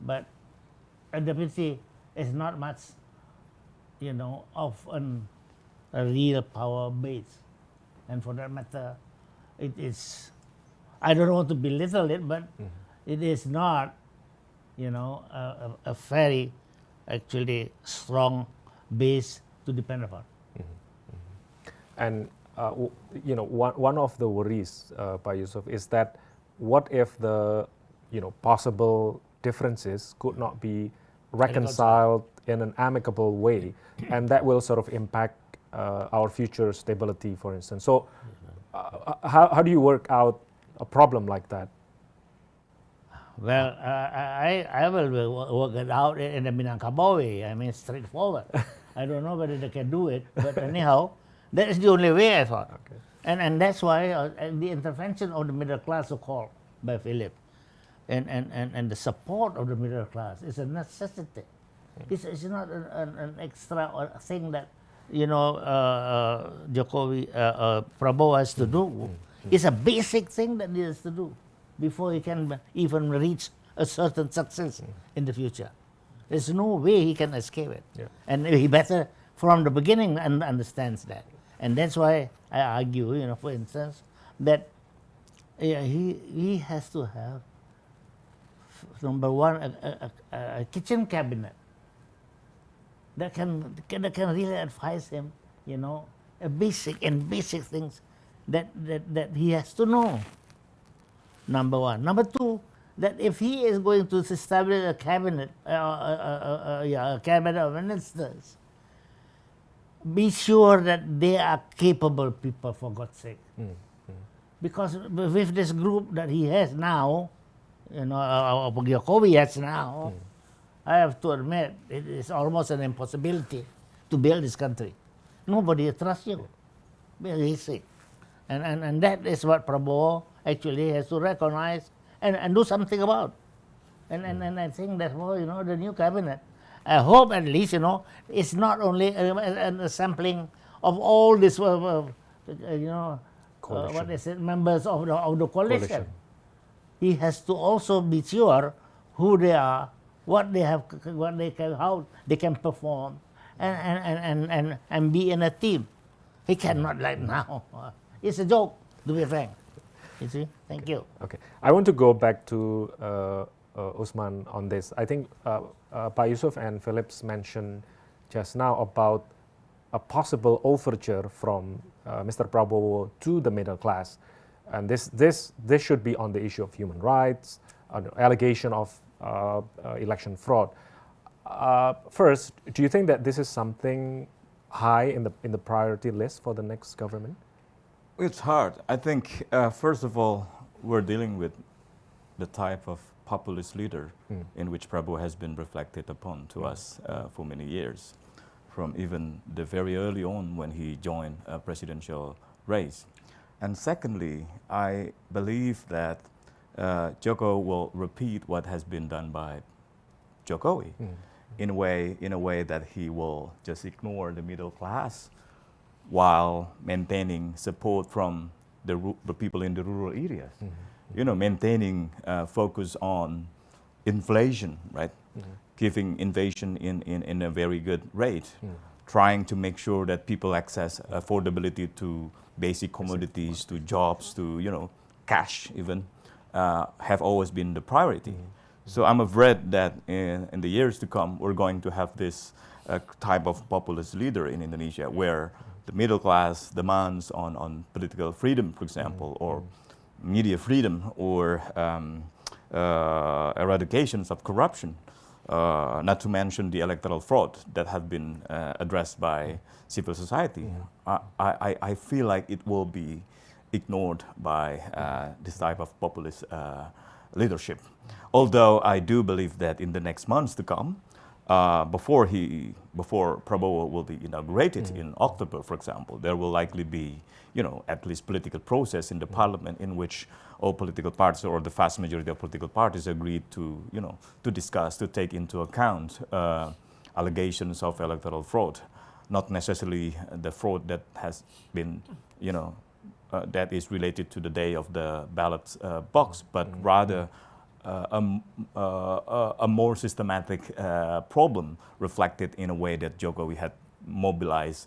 but a deputy is not much, of a real power base. And for that matter, it is, I don't want to belittle it, but it is not, a very, actually, strong base to depend upon. And one of the worries, Pak Yusuf, is that what if the possible differences could not be reconciled in an amicable way, and that will sort of impact our future stability, for instance. So, how do you work out a problem like that? Well, I will work it out in the Minangkabau way. I mean, straightforward. I don't know whether they can do it, but anyhow, that is the only way, I thought. Okay. And that's why the intervention of the middle class, so-called, by Philip, and the support of the middle class is a necessity. It's not an extra thing that, Prabowo has to do. It's a basic thing that he has to do before he can even reach a certain success in the future. There's no way he can escape it. Yeah. And he better, from the beginning, understands that. And that's why I argue, for instance, that he has to have, number one, a kitchen cabinet that can really advise him, basic things that he has to know. Number one. Number two, that if he is going to establish a cabinet, a cabinet of ministers, be sure that they are capable people, for God's sake. Because with this group that he has now, Jokowi has now, I have to admit, it is almost an impossibility to build this country. Nobody trusts you. Very sick. And that is what Prabowo actually has to recognize and do something about. And I think that's why, the new cabinet, I hope at least, it's not only a sampling of all this, members of the coalition. He has to also be sure who they are, what they have, how they can perform, and be in a team. He cannot like now. It's a joke, to be frank. You see? Thank you. Okay. I want to go back to Usman on this. I think Pa Yusuf and Phillips mentioned just now about a possible overture from Mr. Prabowo to the middle class. And this should be on the issue of human rights, allegation of election fraud. First, do you think that this is something high in the priority list for the next government? It's hard. I think, first of all, we're dealing with the type of populist leader in which Prabowo has been reflected upon to us for many years, from even the very early on when he joined a presidential race. And secondly, I believe that Joko will repeat what has been done by Jokowi in a way that he will just ignore the middle class while maintaining support from the people in the rural areas. Maintaining focus on inflation, right? Giving inflation in a very good rate. Trying to make sure that people access affordability to basic commodities, to jobs, to cash even, have always been the priority. So I'm afraid that in the years to come, we're going to have this type of populist leader in Indonesia, where the middle class demands on political freedom, for example, or media freedom, or eradications of corruption, not to mention the electoral fraud that have been addressed by civil society. I feel like it will be ignored by this type of populist leadership. Although I do believe that in the next months to come, before Prabowo will be inaugurated in October, for example, there will likely be, at least political process in the parliament in which all political parties, or the vast majority of political parties, agreed to, to discuss, to take into account allegations of electoral fraud, not necessarily the fraud that has been, that is related to the day of the ballot box, but rather a more systematic problem reflected in a way that Jokowi had mobilized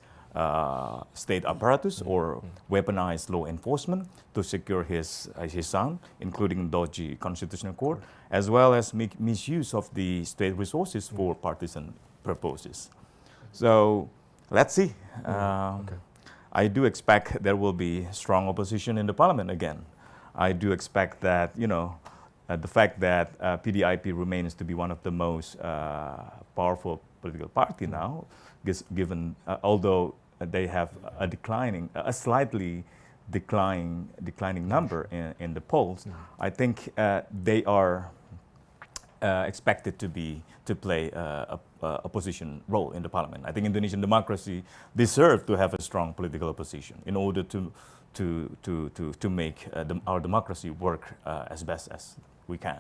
state apparatus or weaponized law enforcement to secure his son, including dodgy constitutional court, as well as misuse of the state resources for partisan purposes. So let's see. I do expect there will be strong opposition in the parliament again. I do expect that, the fact that PDI-P remains to be one of the most powerful political party now, given although they have a slightly declining number in the polls, I think they are expected to play a opposition role in the parliament. I think Indonesian democracy deserves to have a strong political opposition in order to make our democracy work as best as we can.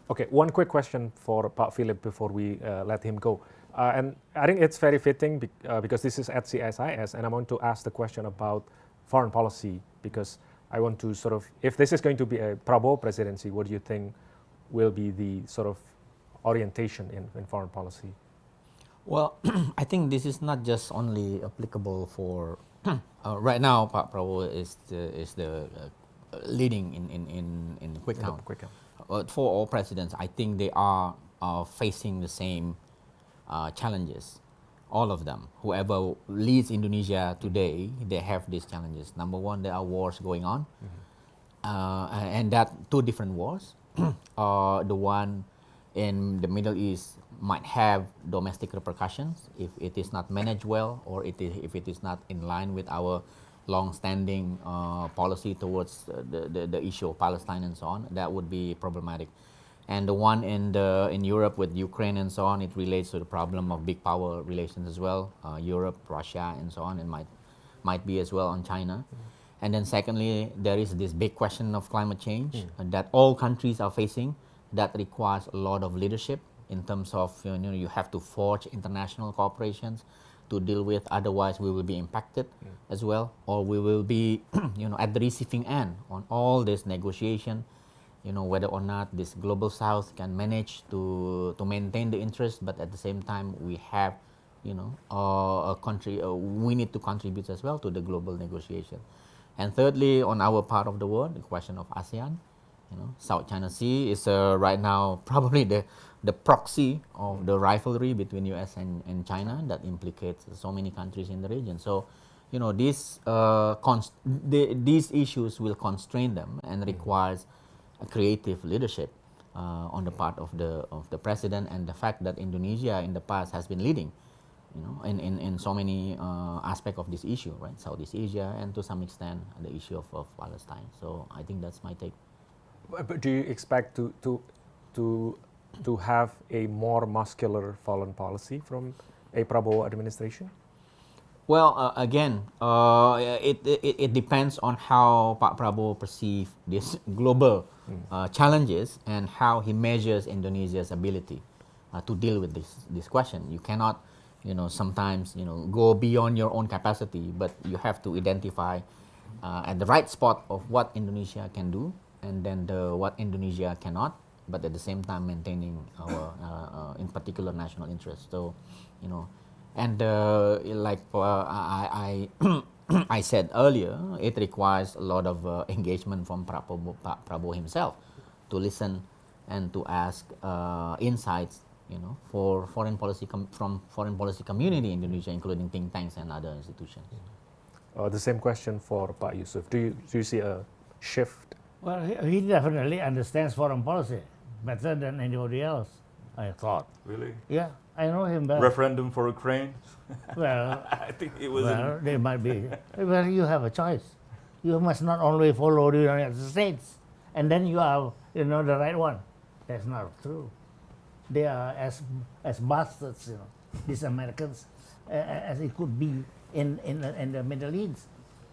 Okay, one quick question for Pak Philip before we let him go. And I think it's very fitting because this is at CSIS, and I want to ask the question about foreign policy, because I want to sort of, if this is going to be a Prabowo presidency, what do you think will be the sort of orientation in foreign policy? Well, I think this is not just only applicable for right now. Pak Prabowo is the leading in Quickcount. For all presidents, I think they are facing the same challenges all of them, whoever leads Indonesia today, they have these challenges. Number one, there are wars going on, and that two different wars. The one in the Middle East might have domestic repercussions if it is not managed well, or if it is not in line with our long-standing policy towards the issue of Palestine and so on. That would be problematic. And the one in Europe with Ukraine and so on, it relates to the problem of big power relations as well. Europe, Russia, and so on, and might be as well on China. And then secondly, there is this big question of climate change that all countries are facing. That requires a lot of leadership in terms of you have to forge international cooperations to deal with. Otherwise, we will be impacted as well, or we will be at the receiving end on all this negotiation. Whether or not this global south can manage to maintain the interest, but at the same time we have a country, we need to contribute as well to the global negotiation. And thirdly, on our part of the world, the question of ASEAN. South China Sea is right now probably the proxy of the rivalry between US and China that implicates so many countries in the region. So these issues will constrain them and requires a creative leadership on the part of the president, and the fact that Indonesia in the past has been leading in so many aspects of this issue, right? Southeast Asia, and to some extent the issue of Palestine. So I think that's my take. But do you expect to have a more muscular foreign policy from a Prabowo administration? Well, again, it depends on how Pak Prabowo perceives these global challenges and how he measures Indonesia's ability to deal with this question. You cannot, sometimes, go beyond your own capacity, but you have to identify at the right spot of what Indonesia can do, and then what Indonesia cannot, but at the same time maintaining our, in particular, national interest. So, and like I said earlier, it requires a lot of engagement from Prabowo himself to listen and to ask insights, for foreign policy from foreign policy community in Indonesia, including think tanks and other institutions. The same question for Pak Yusuf. Do you see a shift? Well, he definitely understands foreign policy better than anybody else, I thought. Really? Yeah, I know him better. Referendum for Ukraine? Well, I think it was. well, they might be. Well, you have a choice. You must not only follow the United States, and then you are, the right one. That's not true. They are as bastards, these Americans, as it could be in the Middle East.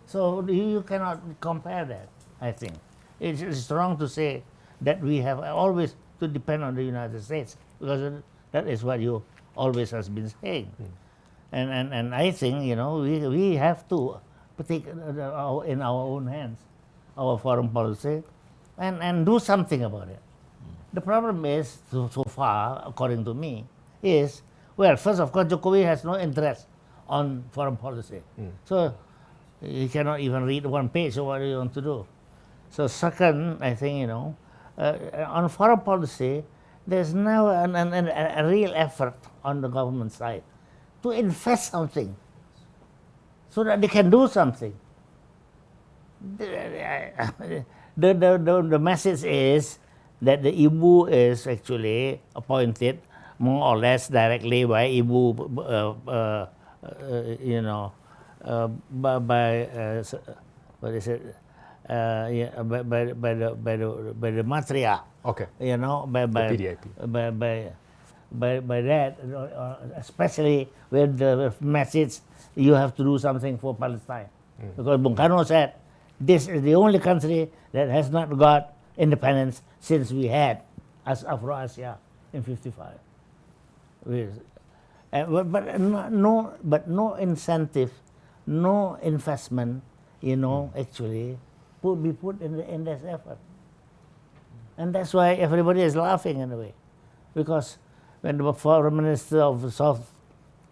So you cannot compare that, I think. It's wrong to say that we have always to depend on the United States, because that is what you always has been saying. And I think, we have to take in our own hands our foreign policy and do something about it. The problem is, so far, according to me, is, well, first of course, Jokowi has no interest on foreign policy. So he cannot even read one page, so what do you want to do? So second, I think, on foreign policy, there's now a real effort on the government side to invest something so that they can do something. The message is that the Ibu is actually appointed more or less directly by Ibu, what is it? By the matriarch. Okay. By PDI-P. by that, especially with the message, you have to do something for Palestine. Because Bung Karno said, this is the only country that has not got independence since we had as Afro-Asia in 55. But no incentive, no investment, actually be put in this effort. And that's why everybody is laughing in a way. Because when the foreign minister of South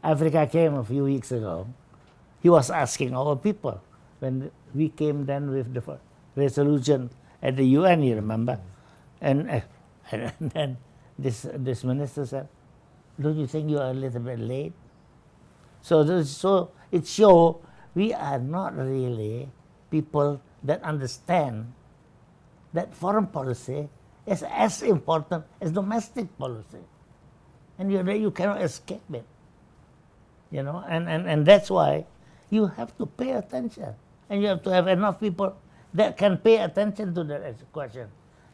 Africa came a few weeks ago, he was asking our people, when we came then with the resolution at the UN, you remember? And then this minister said, don't you think you are a little bit late? So it shows we are not really people that understand that foreign policy is as important as domestic policy, and you cannot escape it. And that's why you have to pay attention, and you have to have enough people that can pay attention to that question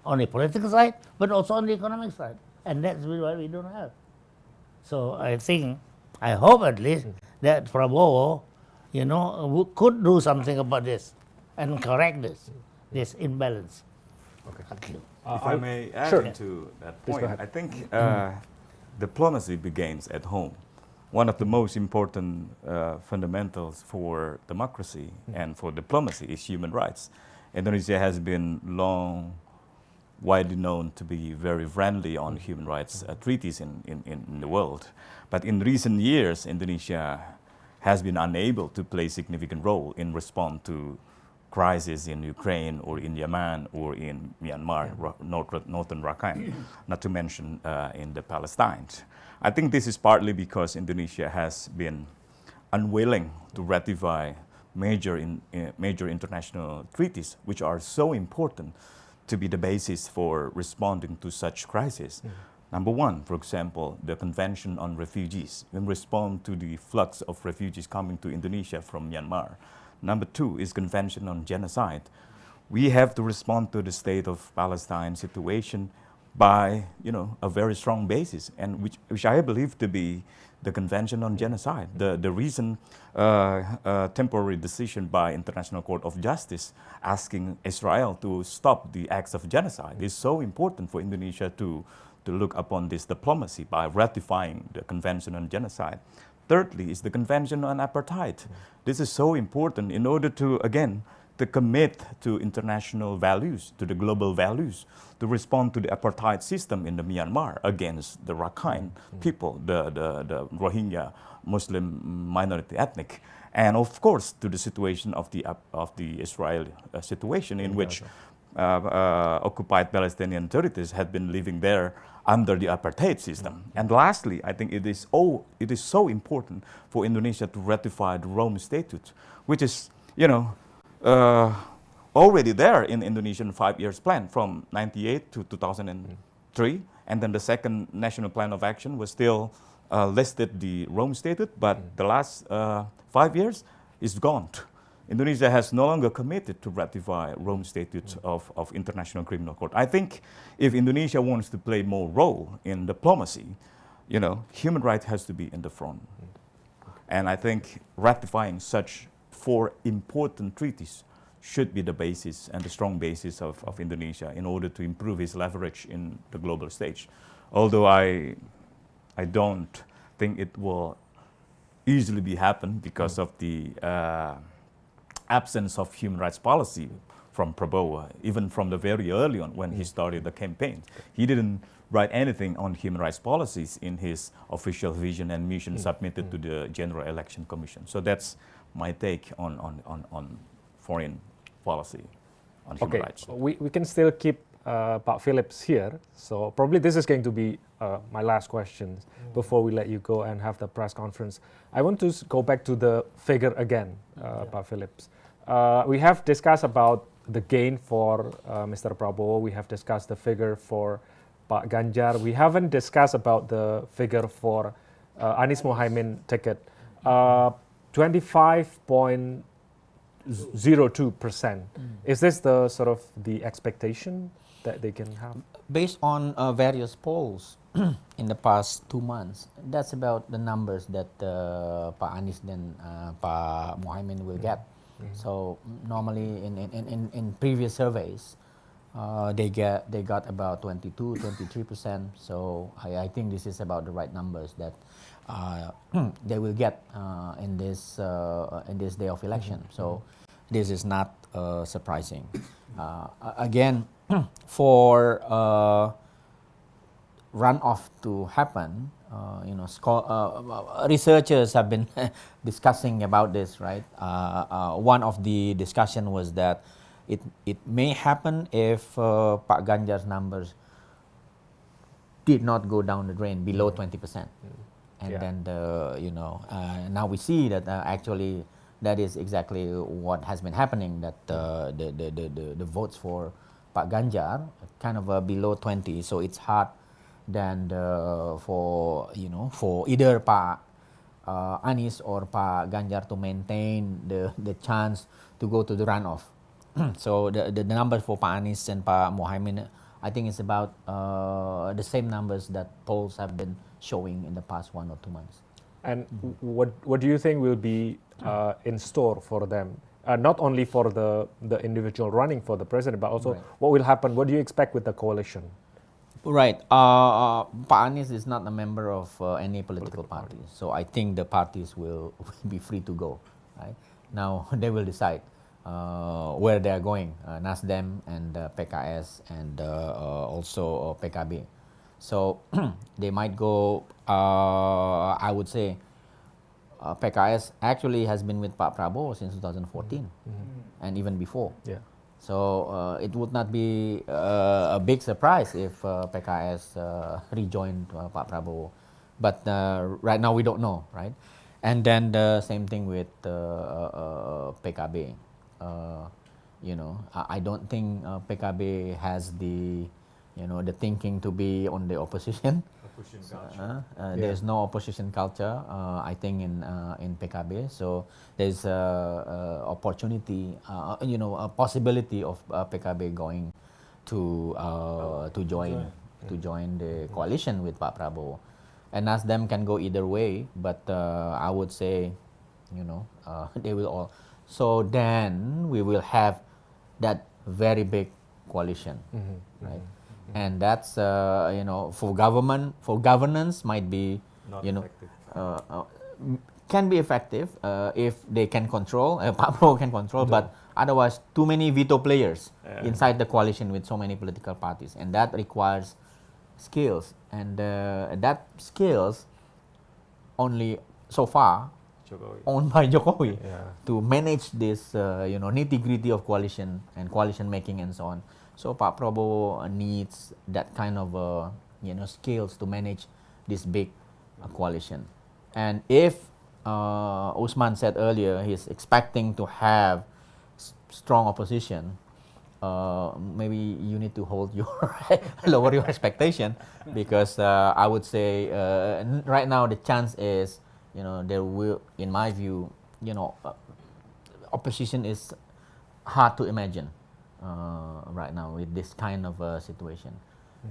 on the political side, but also on the economic side, and that's what we don't have. So I hope at least that Prabowo, could do something about this and correct this imbalance. Okay. Thank you. If I may add sure. into that Please go point, ahead. I think diplomacy begins at home. One of the most important fundamentals for democracy and for diplomacy is human rights. Indonesia has been widely known to be very friendly on human rights treaties in the world. But in recent years, Indonesia has been unable to play a significant role in response to crisis in Ukraine or in Yemen or in Myanmar, northern Rakhine, not to mention in the Palestine. I think this is partly because Indonesia has been unwilling to ratify major international treaties, which are so important to be the basis for responding to such crises. Number one, for example, the Convention on Refugees, in response to the flux of refugees coming to Indonesia from Myanmar. Number two is Convention on Genocide. We have to respond to the state of Palestine situation by, a very strong basis, and which I believe to be the Convention on Genocide. The recent temporary decision by International Court of Justice asking Israel to stop the acts of genocide is so important for Indonesia to look upon this diplomacy by ratifying the Convention on Genocide. Thirdly is the Convention on Apartheid. This is so important in order to, again, to commit to international values, to the global values, to respond to the apartheid system in the Myanmar against the Rakhine people, the Rohingya Muslim minority ethnic, and of course to the situation of the Israeli situation in which occupied Palestinian territories had been living there under the apartheid system. And lastly, I think it is so important for Indonesia to ratify the Rome Statute, which is, already there in Indonesian 5 years plan from 98 to 2003. And then the second National Plan of Action was still listed the Rome Statute, but the last 5 years is gone. Indonesia has no longer committed to ratify Rome Statute of International Criminal Court. I think if Indonesia wants to play more role in diplomacy, human rights has to be in the front. And I think ratifying such 4 important treaties should be the basis and the strong basis of Indonesia in order to improve its leverage in the global stage. Although I don't think it will easily be happen because of the absence of human rights policy from Prabowo, even from the very early on when he started the campaign. He didn't write anything on human rights policies in his official vision and mission submitted to the General Election Commission. So that's my take on foreign policy on human rights. We can still keep Pak Philips here, so probably this is going to be my last question before we let you go and have the press conference. I want to go back to the figure again, Pak Philips. We have discussed about the gain for Mr. Prabowo. We have discussed the figure for Pak Ganjar. We haven't discussed about the figure for Anies Mohaimin ticket. 25.02%. Is this the sort of the expectation that they can have? Based on various polls in the past 2 months, that's about the numbers that Pak Anies and Pak Mohaimin will get. So normally in previous surveys, they got about 22-23%. So I think this is about the right numbers that they will get in this day of election. So this is not surprising. Again, for runoff to happen, researchers have been discussing about this, right? One of the discussion was that it may happen if Pak Ganjar's numbers did not go down the drain below 20%. and Yeah. then now we see that actually that is exactly what has been happening. That the votes for Pak Ganjar kind of below 20, so it's hard then for either Pak Anies or Pak Ganjar to maintain the chance to go to the runoff. So the numbers for Pak Anies and Pak Mohamad, I think it's about the same numbers that polls have been showing in the past 1 or 2 months. And what do you think will be in store for them? Not only for the individual running for the president, but also Right. what will happen? What do you expect with the coalition? Right. Pak Anies is not a member of any political party, so I think the parties will be free to go. Right now, they will decide where they are going. Nasdem and PKS and also PKB. So they might go. I would say PKS actually has been with Pak Prabowo since 2014, and even before. Yeah. So it would not be a big surprise if PKS rejoined Pak Prabowo, but right now we don't know, right? And then the same thing with PKB. I don't think PKB has the thinking to be on the opposition. There's no opposition culture, I think, in PKB. So there's opportunity, a possibility of PKB going to join the coalition with Pak Prabowo, and Nasdem can go either way. But I would say, they will all. So then we will have that very big coalition, right? And that's for governance might be can be effective if they can control, Pak Prabowo can control, but otherwise too many veto players inside the coalition with so many political parties, and that requires skills, and that skills only so far owned by Jokowi to manage this nitty-gritty of coalition and coalition making and so on. So Pak Prabowo needs that kind of skills to manage this big coalition. And if Usman said earlier he's expecting to have strong opposition, maybe you need to hold your lower your expectation, because I would say right now the chance is there will, in my view, opposition is hard to imagine right now with this kind of situation.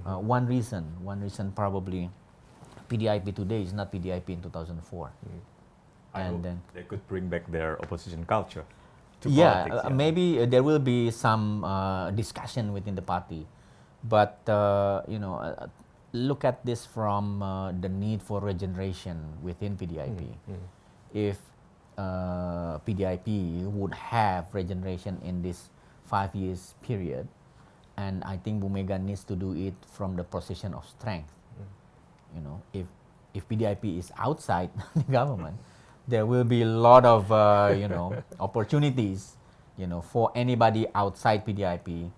One reason probably PDI-P today is not PDI-P in 2004. And then they could bring back their opposition culture to yeah, politics. maybe there will be some discussion within the party, but look at this from the need for regeneration within PDI-P. If PDI-P would have regeneration in this 5 years period, and I think Bu Mega needs to do it from the position of strength. If PDI-P is outside the government, there will be a lot of opportunities for anybody outside PDI-P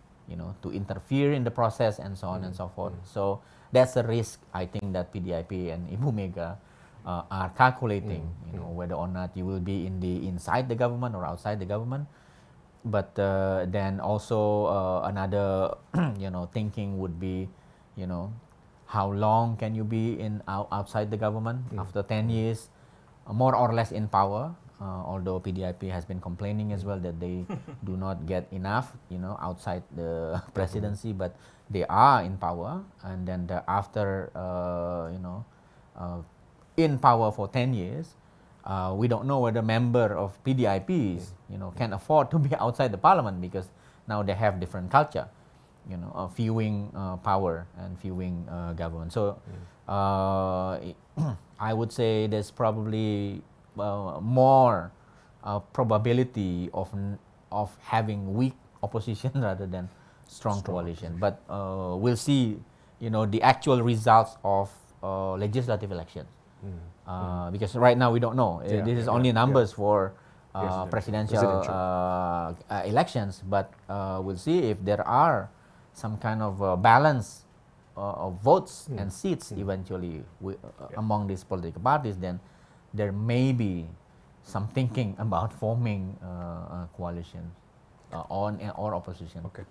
to interfere in the process and so on and so forth. So that's a risk, I think, that PDI-P and Ibu Mega are calculating, whether or not you will be inside the government or outside the government. But then also another thinking would be, how long can you be outside the government after 10 years, more or less in power? Although PDI-P has been complaining as well that they do not get enough, outside the presidency, but they are in power, and then after in power for 10 years, we don't know whether member of PDI-P can afford to be outside the parliament, because now they have different culture, viewing power and viewing government. So I would say there's probably more probability of having weak opposition rather than strong coalition. But we'll see, the actual results of legislative elections. Because right now we don't know. This is only numbers for presidential elections. But we'll see if there are some kind of balance votes and seats eventually among these political parties, then there may be some thinking about forming a coalition or opposition. Okay.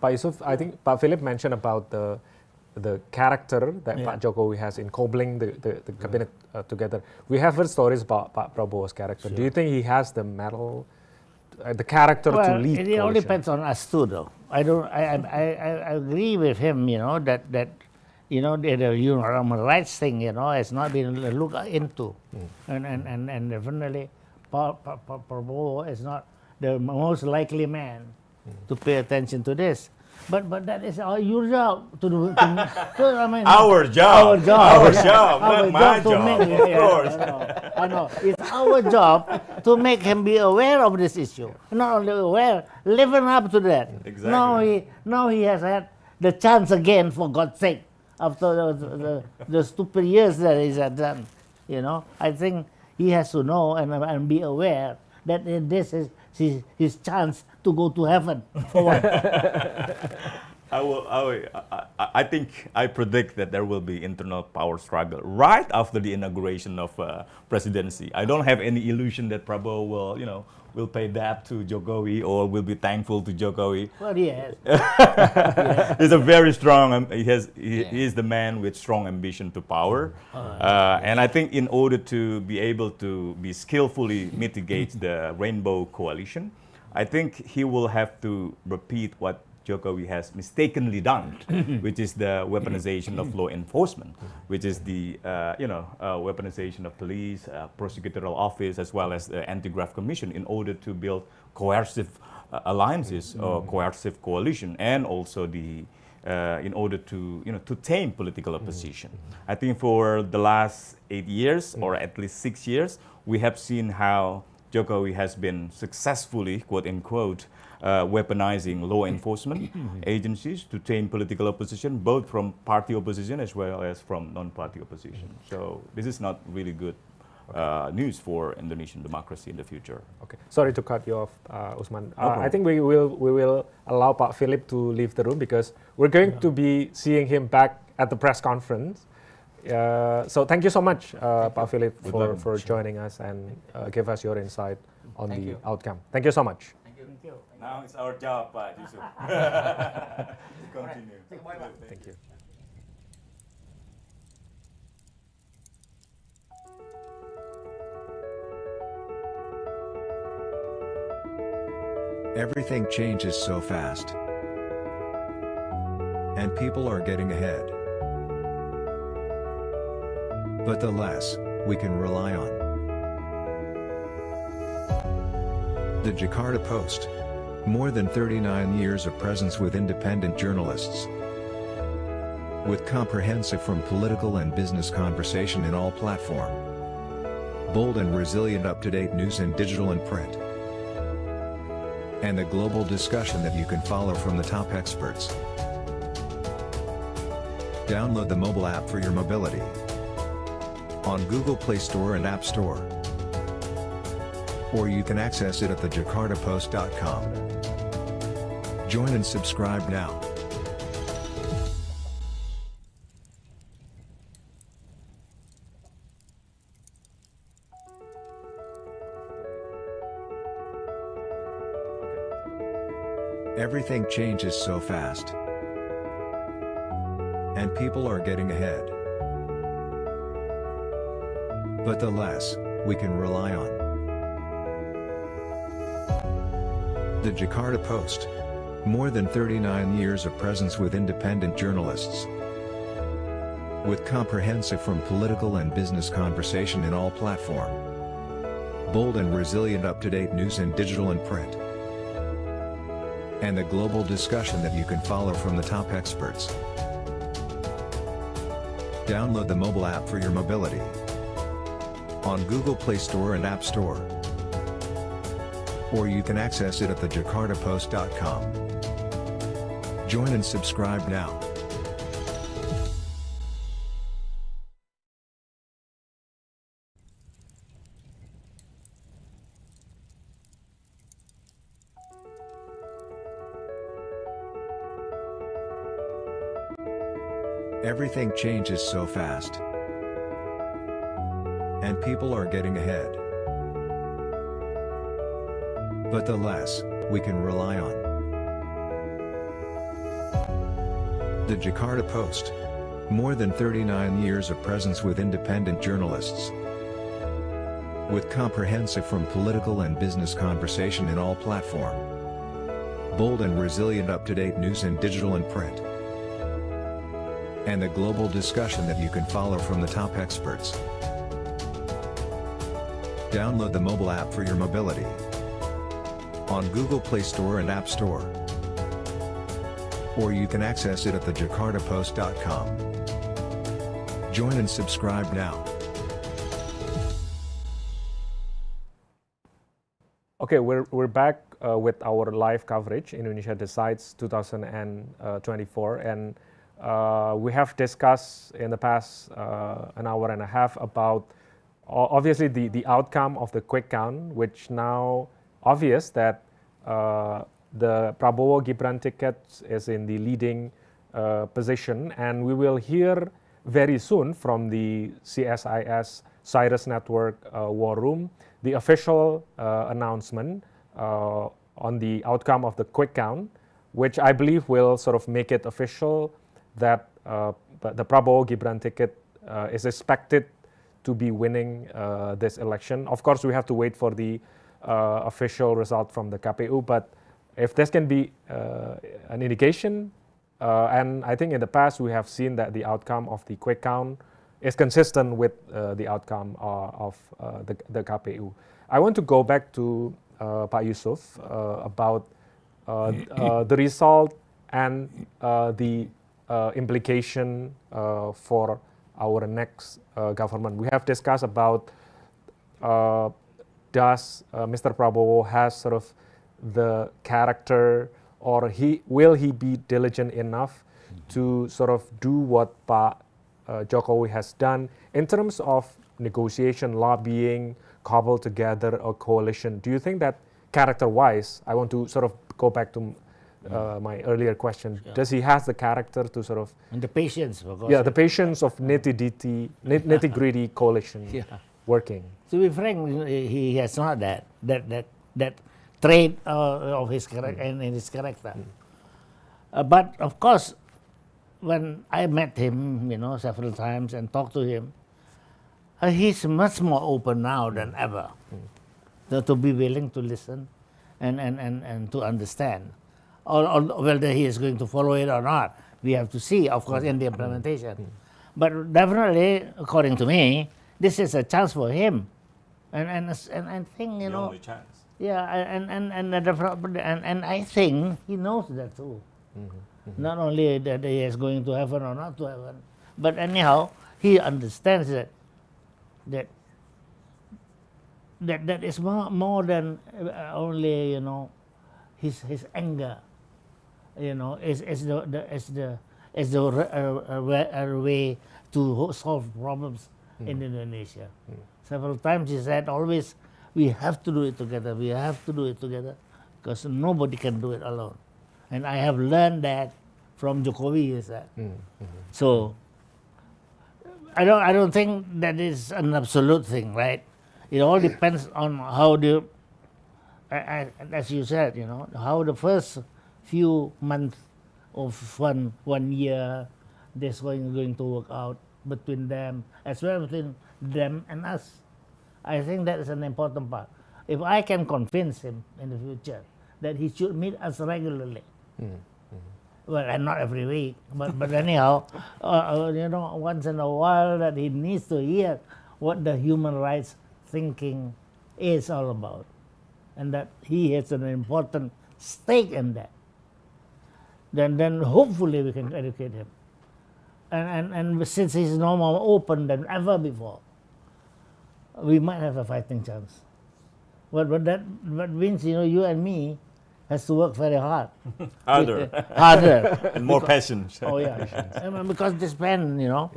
Pak Yusuf, I think Pak Philip mentioned about the character that Pak Jokowi has in cobbling the cabinet together. We have heard stories about Pak Prabowo's character. Do you think he has the mettle, the character to lead? It all depends on us too, though. I agree with him. That the human rights thing, has not been looked into, and definitely Prabowo is not the most likely man to pay attention to this. But that is your job to do. Our job, not my to job, make, of course. I know. It's our job to make him be aware of this issue. Not only aware, living up to that. Exactly. Now he has had the chance again, for God's sake, after the stupid years that he's had done. I think he has to know and be aware that this is his chance to go to heaven for one. I think I predict that there will be internal power struggle right after the inauguration of presidency. I don't have any illusion that Prabowo will pay debt to Jokowi or will be thankful to Jokowi. Well, yes. He's a very strong. He is the man with strong ambition to power, and I think in order to be able to be skillfully mitigate the rainbow coalition, I think he will have to repeat what Jokowi has mistakenly done, which is the weaponization of law enforcement, which is the weaponization of police, prosecutorial office, as well as the anti-graft commission, in order to build coercive alliances or coercive coalition, and also in order to tame political opposition. I think for the last 8 years, or at least 6 years, we have seen how Jokowi has been successfully, quote unquote, weaponizing law enforcement agencies to tame political opposition, both from party opposition as well as from non-party opposition. So this is not really good news for Indonesian democracy in the future. Okay, sorry to cut you off, Usman. I think we will allow Pak Philip to leave the room because we're going to be seeing him back at the press conference. So thank you so much, Pak Philip, for joining us and give us your insight on the outcome. Thank you so much. Now it's our job, Pak Yusuf. Continue. Thank you. Everything changes so fast. And people are getting ahead. But the less we can rely on. The Jakarta-Post. More than 39 years of presence with independent journalists. With comprehensive from political and business conversation in all platform. Bold and resilient up-to-date news in digital and print. And the global discussion that you can follow from the top experts. Download the mobile app for your mobility. On Google Play Store and App Store. Or you can access it at The-Jakarta-Post.com. Join and subscribe now. Everything changes so fast. And people are getting ahead. But the less we can rely on. The Jakarta-Post. More than 39 years of presence with independent journalists. With comprehensive from political and business conversation in all platform. Bold and resilient up-to-date news in digital and print. And the global discussion that you can follow from the top experts. Download the mobile app for your mobility. On Google Play Store and App Store. Or you can access it at The-Jakarta-Post.com. Join and subscribe now. Everything changes so fast. And people are getting ahead. But the less we can rely on. The Jakarta-Post. More than 39 years of presence with independent journalists. With comprehensive from political and business conversation in all platform. Bold and resilient up-to-date news in digital and print. And the global discussion that you can follow from the top experts. Download the mobile app for your mobility. On Google Play Store and App Store. Or you can access it at thejakartapost.com. Join and subscribe now. Okay, we're back with our live coverage, Indonesia Decides 2024, and we have discussed in the past an hour and a half about obviously the outcome of the quick count, which now obvious that the Prabowo Gibran ticket is in the leading position, and we will hear very soon from the CSIS Cyrus Network War Room the official announcement on the outcome of the quick count, which I believe will sort of make it official that the Prabowo Gibran ticket is expected to be winning this election. Of course, we have to wait for the official result from the KPU, but if this can be an indication, and I think in the past we have seen that the outcome of the quick count is consistent with the outcome of the KPU. I want to go back to Pak Yusuf about the result and the implication for our next government. We have discussed about does Mr. Prabowo has sort of the character, or will he be diligent enough to sort of do what Pak Jokowi has done in terms of negotiation, lobbying, cobble together a coalition? Do you think that character-wise, I want to sort of go back to my earlier question, does he has the character to sort of... And the patience, for God's Yeah, sake. the patience of nitty-gritty coalition working. To be frank, he has not that trait of his character and in his character. But of course, when I met him, several times and talked to him, he's much more open now than ever to be willing to listen and to understand. Or whether he is going to follow it or not, we have to see, of course, in the implementation. But definitely, according to me, this is a chance for him, and I think The only chance. yeah, and I think he knows that too. Not only that he is going to heaven or not to heaven, but anyhow he understands that is more than only his anger. Is the way to solve problems in Indonesia. Several times he said, always, we have to do it together. We have to do it together because nobody can do it alone. And I have learned that from Jokowi, he said. So I don't think that is an absolute thing, right? It all depends on how as you said, how the first few months of one year this going to work out between them, as well between them and us. I think that is an important part. If I can convince him in the future that he should meet us regularly, well, and not every week, but anyhow, once in a while, that he needs to hear what the human rights thinking is all about, and that he has an important stake in that. Then hopefully we can educate him. And since he's no more open than ever before, we might have a fighting chance. But that means, you and me has to work very hard. Harder. Harder. And more patience. Oh, yeah. Because this man, well,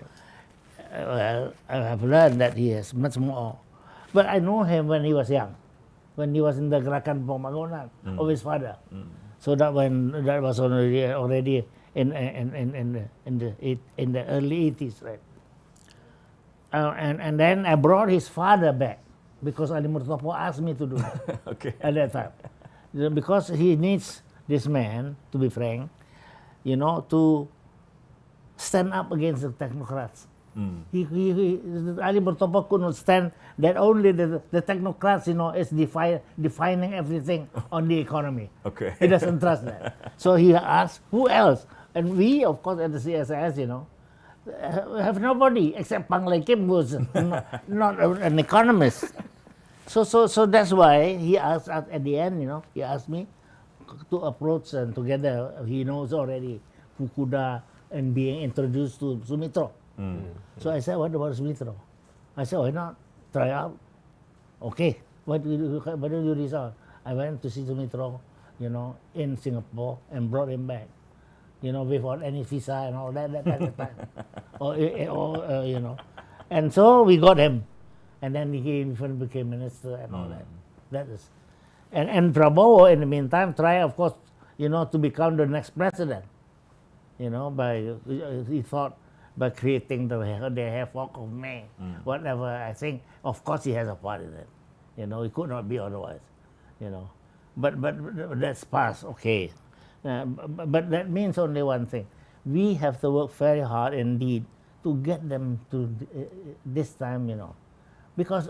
I have learned that he is much more. But I know him when he was young, when he was in the Gerakan Pembangunan of his father. So that was already in the early 80s, right? And then I brought his father back because Ali Murtopo asked me to do that Okay. at that time. Because he needs this man, to be frank, to stand up against the technocrats. Ali Murtopo could not stand that only the technocrats, is defining everything on the economy. Okay. He doesn't trust that. So he asked, who else? And we, of course, at the CSIS, have nobody except Pang Lei Kim, who's not an economist. So that's why he asked at the end, he asked me to approach, and together he knows already Fukuda and being introduced to Sumitro. So I said, what about Sumitro? I said, why not try out? Okay, why don't you resign? I went to see Sumitro, in Singapore and brought him back, without any visa and all that at the time. And so we got him. And then he even became minister and all that. That is. And Prabowo, in the meantime, tried, of course, to become the next president. He thought by creating the havoc of May, whatever. I think, of course, he has a part in it. He could not be otherwise. But that's past, okay. But that means only one thing. We have to work very hard indeed to get them to this time, Because,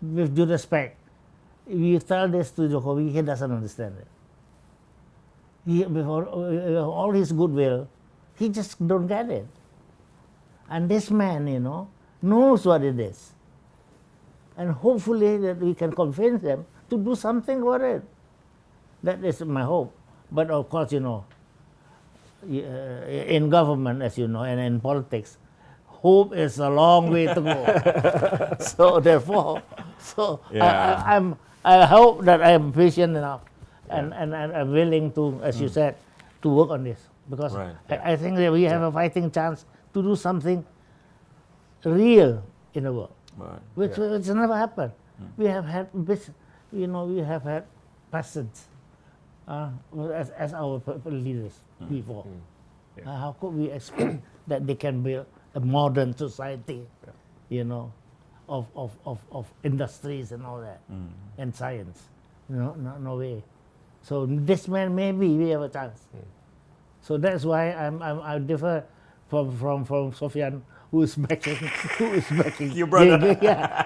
with due respect, if you tell this to Jokowi, he doesn't understand it. With all his goodwill, he just don't get it. And this man, knows what it is. And hopefully that we can convince them to do something for it. That is my hope. But of course, in government, as you know, and in politics, hope is a long way to go. So therefore, I hope that I am patient enough and I'm willing to, as you said, to work on this. Because I think that we have a fighting chance to do something real in the world, which never happened. We have had we have had peasants as our leaders before. How could we expect that they can build a modern society, of industries and all that, and science? No way. So this man, maybe we have a chance. So that's why I differ from Sofyan, who is backing Your brother.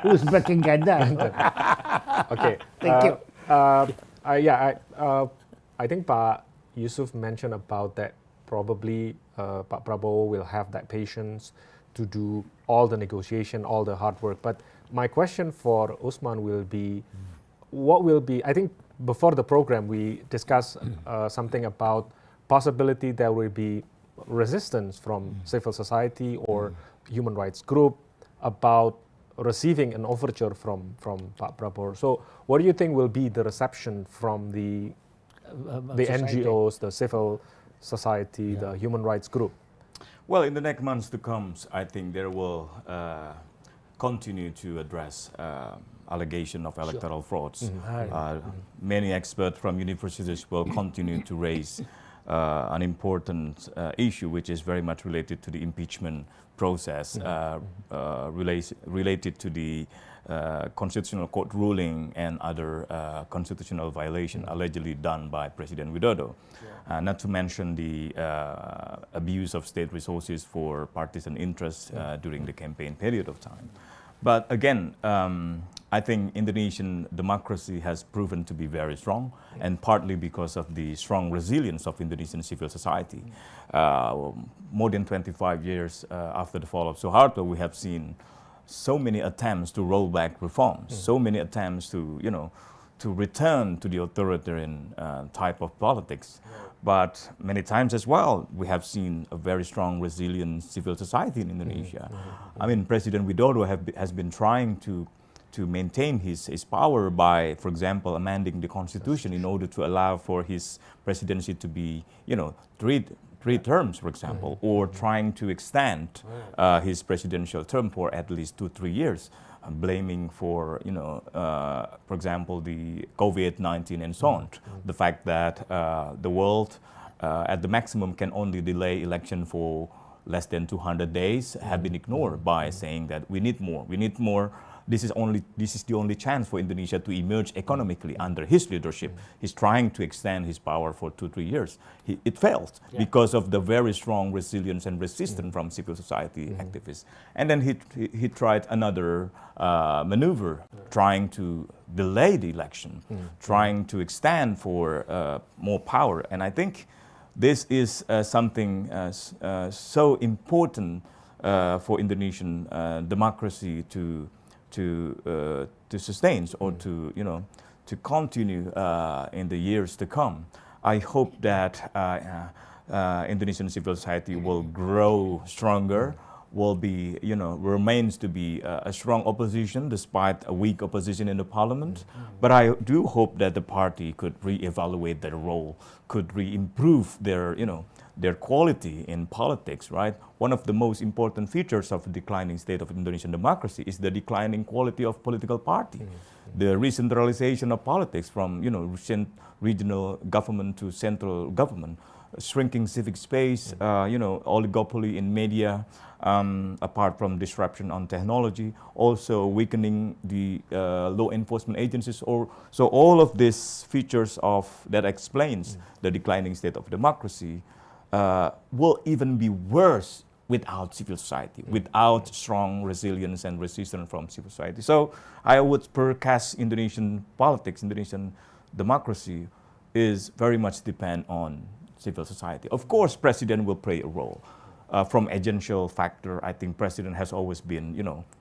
who is backing Ganjar. Okay. Thank you. I think Pak Yusuf mentioned about that probably Pak Prabowo will have that patience to do all the negotiation, all the hard work. But my question for Usman will be, what will be, I think before the program we discussed something about possibility there will be resistance from civil society or human rights group about receiving an overture from Pak Prabowo. So what do you think will be the reception from the NGOs, the civil society, the human rights group? Well, in the next months to come, I think there will continue to address allegation of electoral frauds. Many experts from universities will continue to raise an important issue, which is very much related to the impeachment process, related to the constitutional court ruling and other constitutional violation allegedly done by President Widodo. Not to mention the abuse of state resources for partisan interests during the campaign period of time. But again, I think Indonesian democracy has proven to be very strong, and partly because of the strong resilience of Indonesian civil society. More than 25 years after the fall of Suharto, we have seen so many attempts to roll back reforms, so many attempts to, to return to the authoritarian type of politics. But many times as well, we have seen a very strong, resilient civil society in Indonesia. I mean, President Widodo has been trying to maintain his power by, for example, amending the constitution in order to allow for his presidency to be, three terms, for example, or trying to extend his presidential term for at least 2-3 years, blaming for, for example, the COVID-19 and so on. The fact that the world at the maximum can only delay election for less than 200 days have been ignored by saying that we need more. This is the only chance for Indonesia to emerge economically under his leadership. He's trying to extend his power for 2-3 years. It failed because of the very strong resilience and resistance from civil society activists. And then he tried another maneuver, trying to delay the election, trying to extend for more power. And I think this is something so important for Indonesian democracy to sustain or to continue in the years to come. I hope that Indonesian civil society will grow stronger, will be, remains to be a strong opposition despite a weak opposition in the parliament. But I do hope that the party could re-evaluate their role, could re-improve their quality in politics, right? One of the most important features of the declining state of Indonesian democracy is the declining quality of political party. The re-centralization of politics from, regional government to central government, shrinking civic space, oligopoly in media, apart from disruption on technology, also weakening the law enforcement agencies. So all of these features that explains the declining state of democracy will even be worse without civil society, without strong resilience and resistance from civil society. So I would forecast Indonesian politics, Indonesian democracy is very much depend on civil society. Of course, president will play a role. From agential factor, I think president has always been,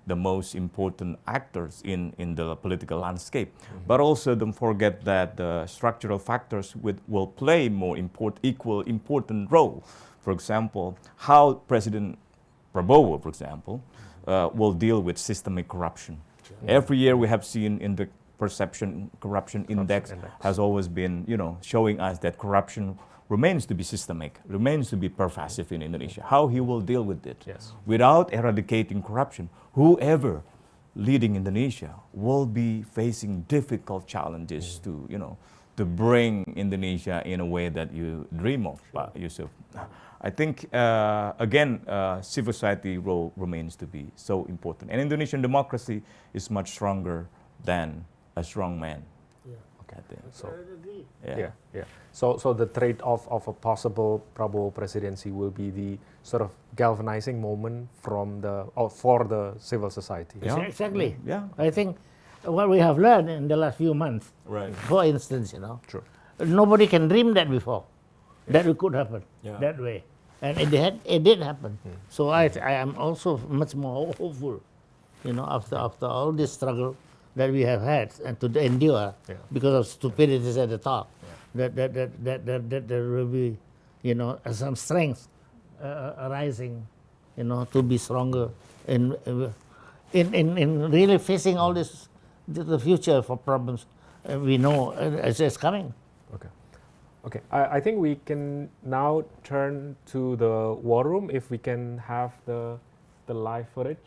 the most important actors in the political landscape. But also don't forget that the structural factors will play equal important role. For example, how President Prabowo, for example, will deal with systemic corruption. Every year we have seen in the perception corruption index has always been, showing us that corruption remains to be systemic, remains to be pervasive in Indonesia. How he will deal with it. Without eradicating corruption, whoever leading Indonesia will be facing difficult challenges to bring Indonesia in a way that you dream of, Yusuf. I think, again, civil society role remains to be so important. And Indonesian democracy is much stronger than a strong man. So the trade-off of a possible Prabowo presidency will be the sort of galvanizing moment for the civil society. Exactly. Yeah. I think what we have learned in the last few months, for instance, nobody can dream that before, that it could happen that way. And it did happen. So I am also much more hopeful, after all this struggle that we have had and to endure because of stupidities at the top, that there will be, some strength arising, to be stronger in really facing all this, the future for problems we know is coming. Okay. I think we can now turn to the war room. If we can have the live footage,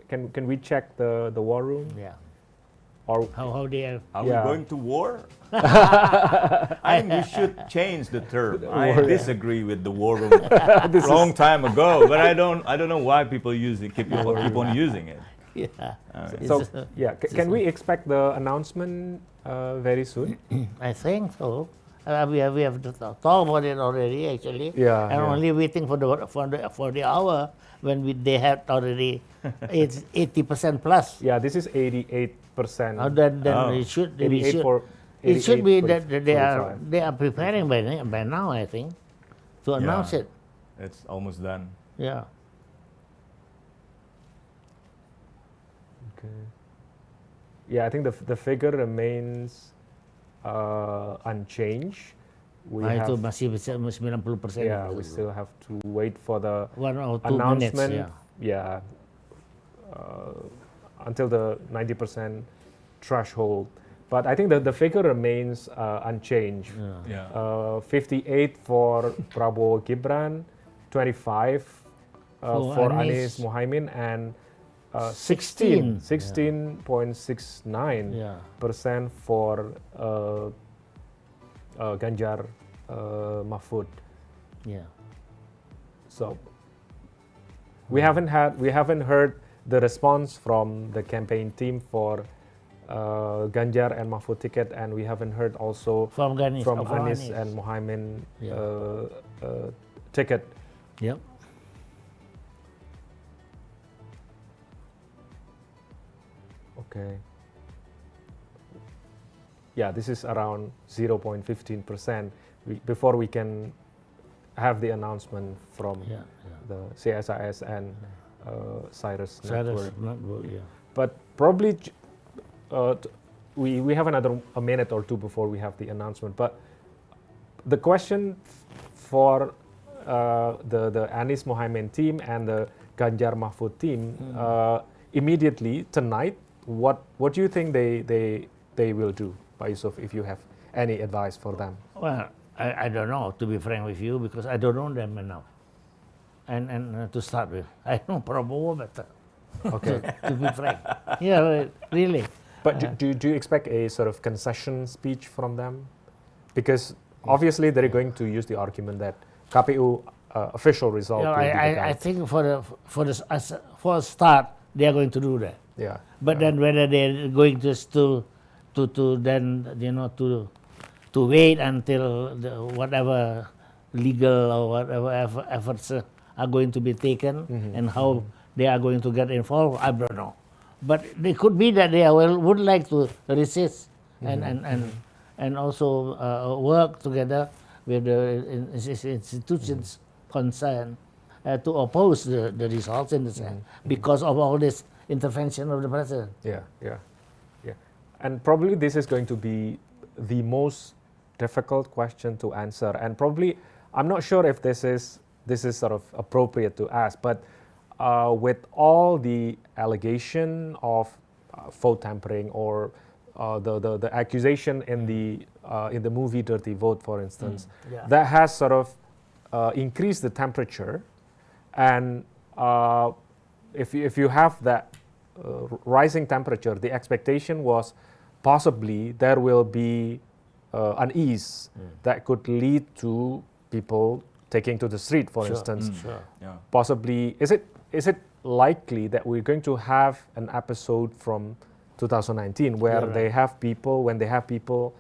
can we check the war room? Yeah. Or how they are. Are we going to war? I think we should change the term. I disagree with the war room a long time ago, but I don't know why people keep on using it. Can we expect the announcement very soon? I think so. We have talked about it already, actually. Only waiting for the hour when they have already it's 80% plus. Yeah, this is 88%. It should be that they are preparing by now, I think, to announce it. It's almost done. Yeah. Okay. Yeah, I think the figure remains unchanged. Itu masih 90%. Yeah, we still have to wait for the 1 or 2 announcement. minutes. Until the 90% threshold. But I think that the figure remains unchanged. 58 for Prabowo Gibran, 25 for Anies Mohaimin, and 16.69% for Ganjar Mahfud. Yeah. So we haven't heard the response from the campaign team for Ganjar and Mahfud ticket, and we haven't heard also From Ganesh. from from Anies Anies. and Mohaimin Yeah. ticket. Yep. Okay. Yeah, this is around 0.15%. Before we can have the announcement from Yeah. the CSIS and Cyrus Cyrus Network. Network, yeah. But probably we have a minute or two before we have the announcement. But the question for the Anies Mohaimin team and the Ganjar Mahfud team immediately tonight, what do you think they will do, Pak Yusuf, if you have any advice for them? Well, I don't know, to be frank with you, because I don't know them enough. And to start with, I know Prabowo better. Okay. To be frank. Yeah, really. But do you expect a sort of concession speech from them? Because obviously they're going to use the argument that KPU official result. You know, will be the I guide. think for a start, they are going to do that. Yeah. But then whether they're going just to then, you know, to wait until whatever legal or whatever efforts are going to be taken and how they are going to get involved, I don't know. But it could be that they would like to resist and also work together with the institutions concerned to oppose the results in the sense because of all this intervention of the president. Yeah. And probably this is going to be the most difficult question to answer. And probably, I'm not sure if this is sort of appropriate to ask, but with all the allegation of vote tampering or the accusation in the movie Dirty Vote, for instance, that has sort of increased the temperature. And if you have that rising temperature, the expectation was possibly there will be unease that could lead to people taking to the street, for instance. Yeah. Possibly, is it likely that we're going to have an episode from 2019 where they have people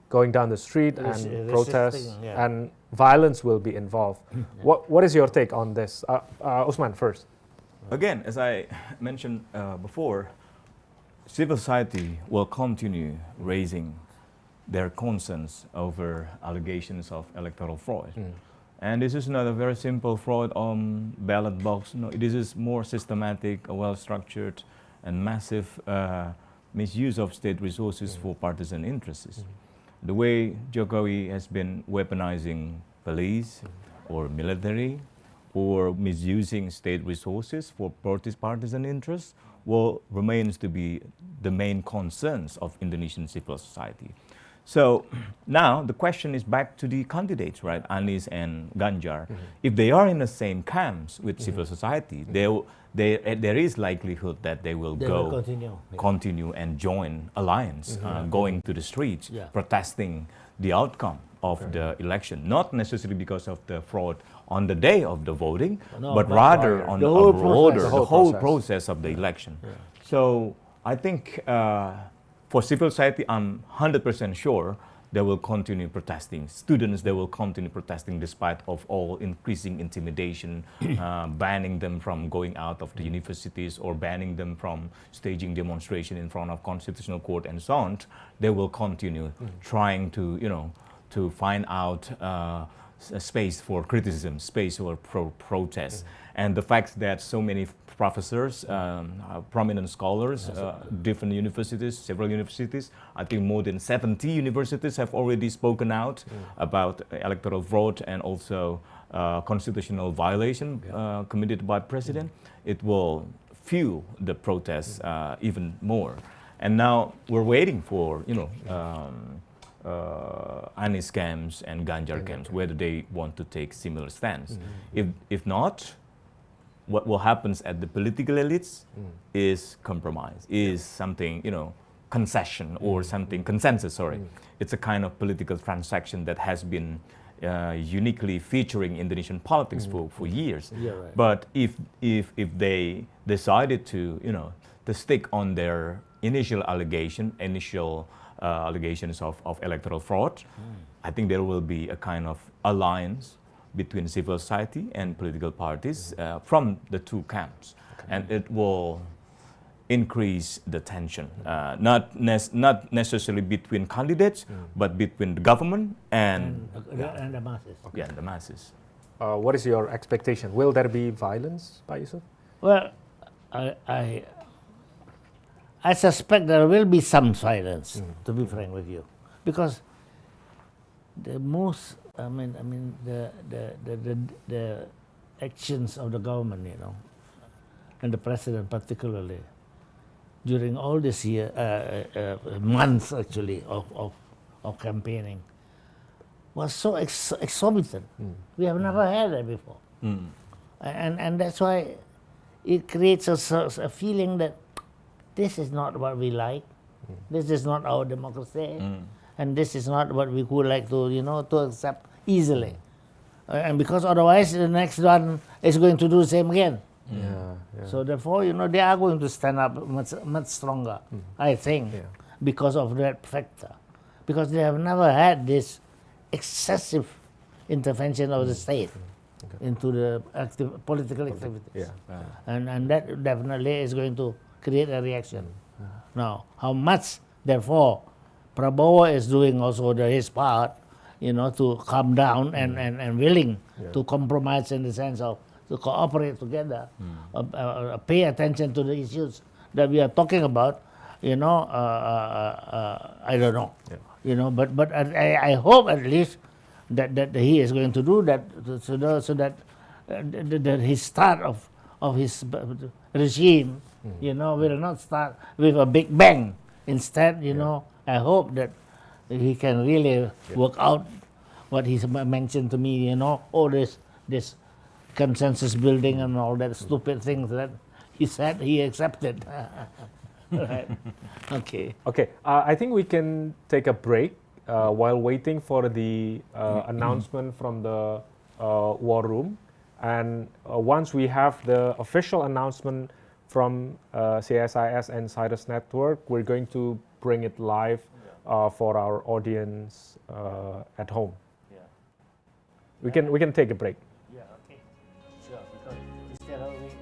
going down the street and protest and violence will be involved? What is your take on this? Usman first. Again, as I mentioned before, civil society will continue raising their concerns over allegations of electoral fraud. And this is not a very simple fraud on ballot box. No, this is more systematic, well-structured, and massive misuse of state resources for partisan interests. The way Jokowi has been weaponizing police or military or misusing state resources for partisan interests remains to be the main concerns of Indonesian civil society. So now the question is back to the candidates, right? Anies and Ganjar. If they are in the same camps with civil society, there is likelihood that they will continue and join alliance, going to the streets, protesting the outcome of the election, not necessarily because of the fraud on the day of the voting, but rather on the whole process of the election. So I think for civil society, I'm 100% sure they will continue protesting. Students, they will continue protesting despite of all increasing intimidation, banning them from going out of the universities or banning them from staging demonstration in front of Constitutional Court and so on. They will continue trying to, to find out a space for criticism, space for protest. And the fact that so many professors, prominent scholars, different universities, several universities, I think more than 70 universities have already spoken out about electoral fraud and also constitutional violation committed by president. It will fuel the protests even more. And now we're waiting for, Anies camps and Ganjar camps, whether they want to take similar stance. If not, what will happen at the political elites is compromise, is something, concession or something, consensus, sorry. It's a kind of political transaction that has been uniquely featuring Indonesian politics for years. Yeah, right. But if they decided to, to stick on their initial allegations of electoral fraud, I think there will be a kind of alliance between civil society and political parties from the two camps. And it will increase the tension, not necessarily between candidates, but between the government and the masses. yeah, the masses. What is your expectation? Will there be violence, Pak Yusuf? Well, I suspect there will be some violence, to be frank with you, because the most, the actions of the government, and the president particularly, during all this year, months actually of campaigning, was so exorbitant. We have never had that before, and that's why it creates a feeling that this is not what we like, this is not our democracy, and this is not what we would like to to accept easily, and because otherwise the next one is going to do the same again. So therefore, they are going to stand up much stronger, I think, because of that factor. Because they have never had this excessive intervention of the state into the political activities. And that definitely is going to create a reaction. Now, how much, therefore, Prabowo is doing also his part, to calm down and willing to compromise in the sense of to cooperate together, pay attention to the issues that we are talking about, I don't know, but I hope at least that he is going to do that, so that his start of his regime, will not start with a big bang. Instead, I hope that he can really work out what he mentioned to me, all this consensus building and all that stupid things that he said he accepted. Right. Okay. Okay, I think we can take a break while waiting for the announcement from the war room. And once we have the official announcement from CSIS and Cyrus Network, we're going to bring it live for our audience at home. We can take a break. Yeah, okay. Sure, because we still have a week.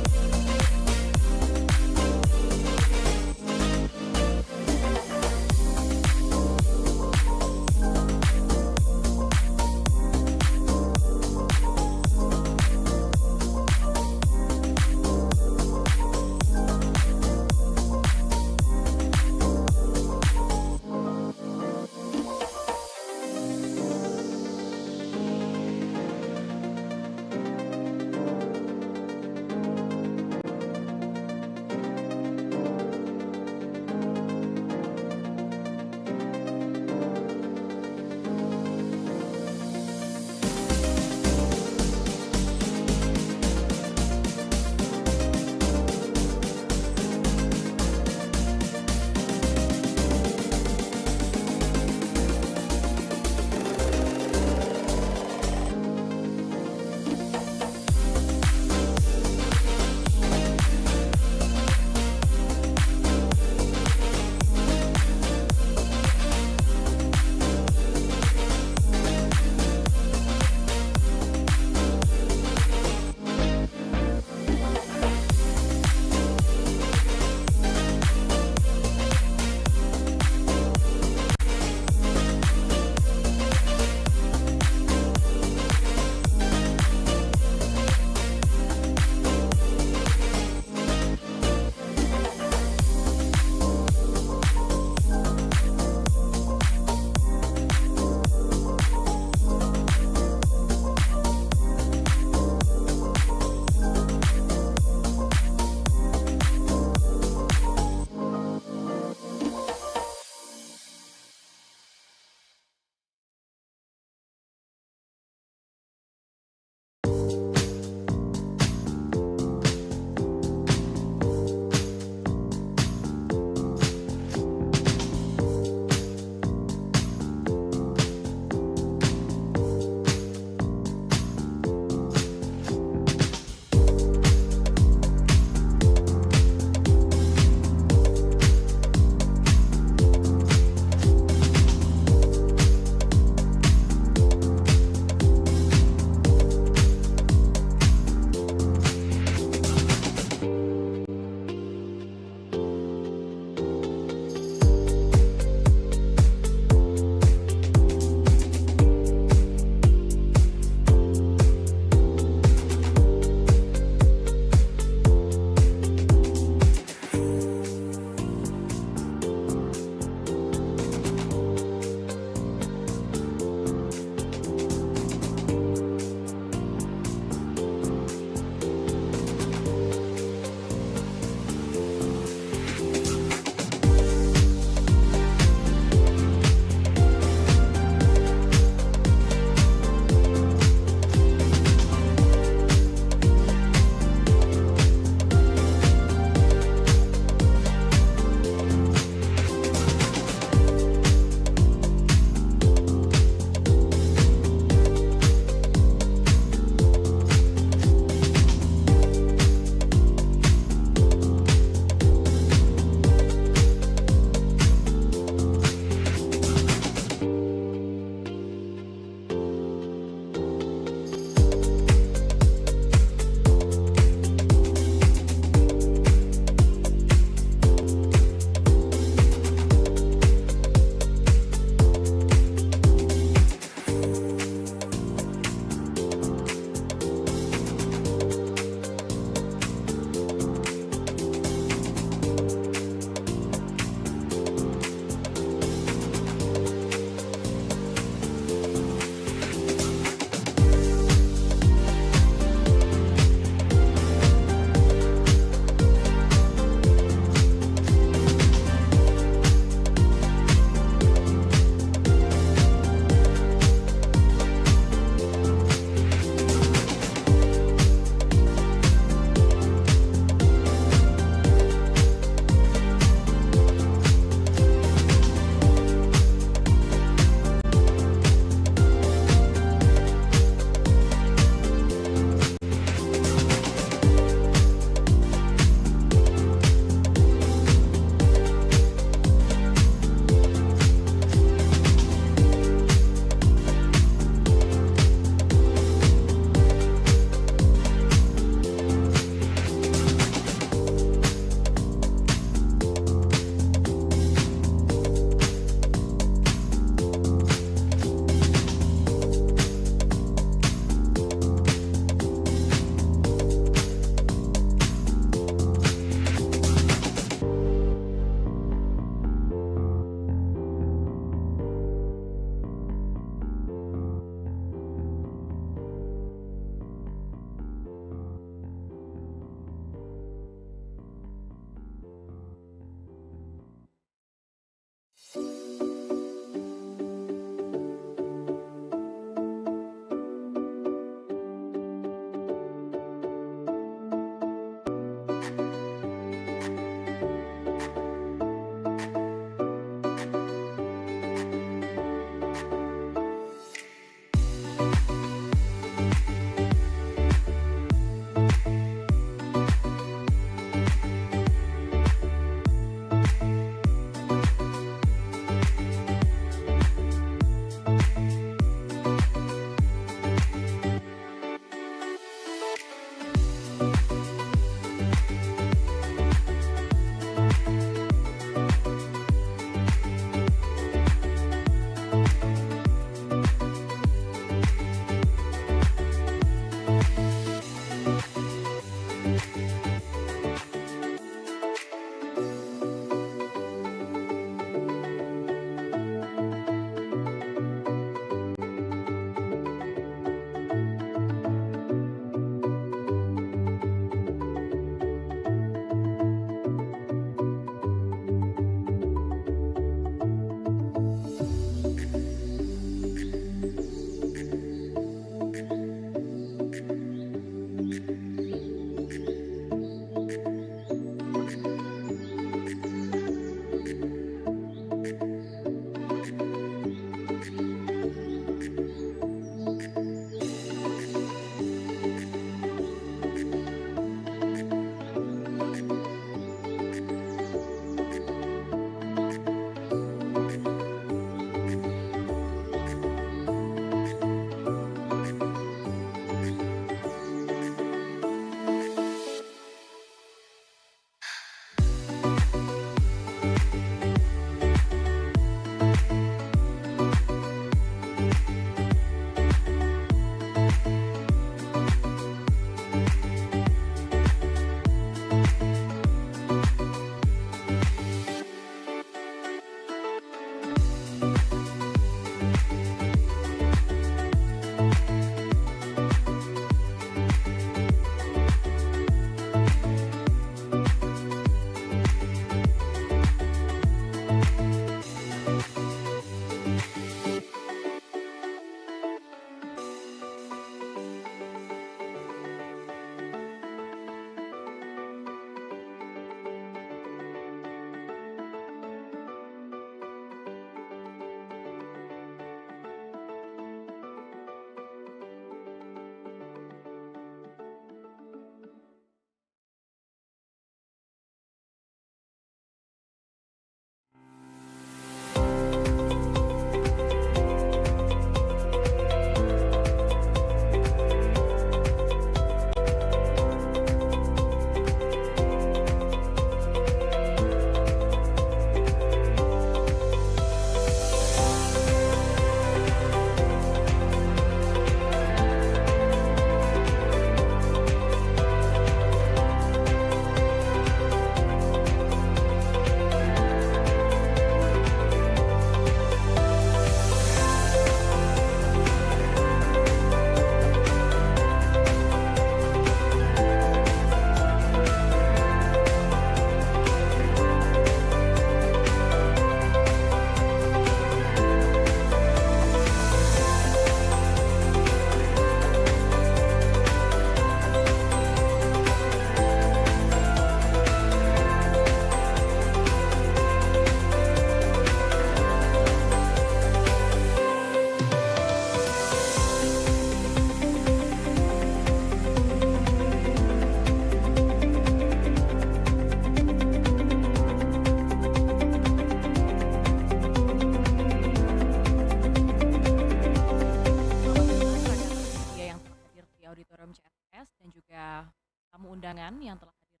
undangan yang telah hadir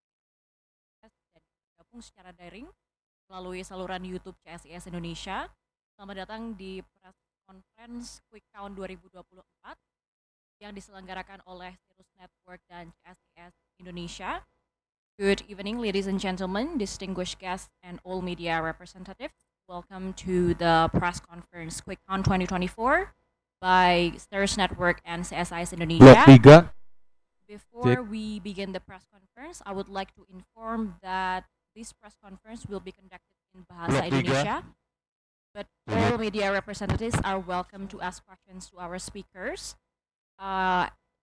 dan bergabung secara daring melalui saluran YouTube CSIS Indonesia. Selamat datang di press conference Quickcount 2024 yang diselenggarakan oleh Sirius Network dan CSIS Indonesia. Good evening, ladies and gentlemen, distinguished guests, and all media representatives. Welcome to the press conference Quickcount 2024 by Sirius Network and CSIS Indonesia. Before we begin the press conference, I would like to inform that this press conference will be conducted in Bahasa Indonesia, but all media representatives are welcome to ask questions to our speakers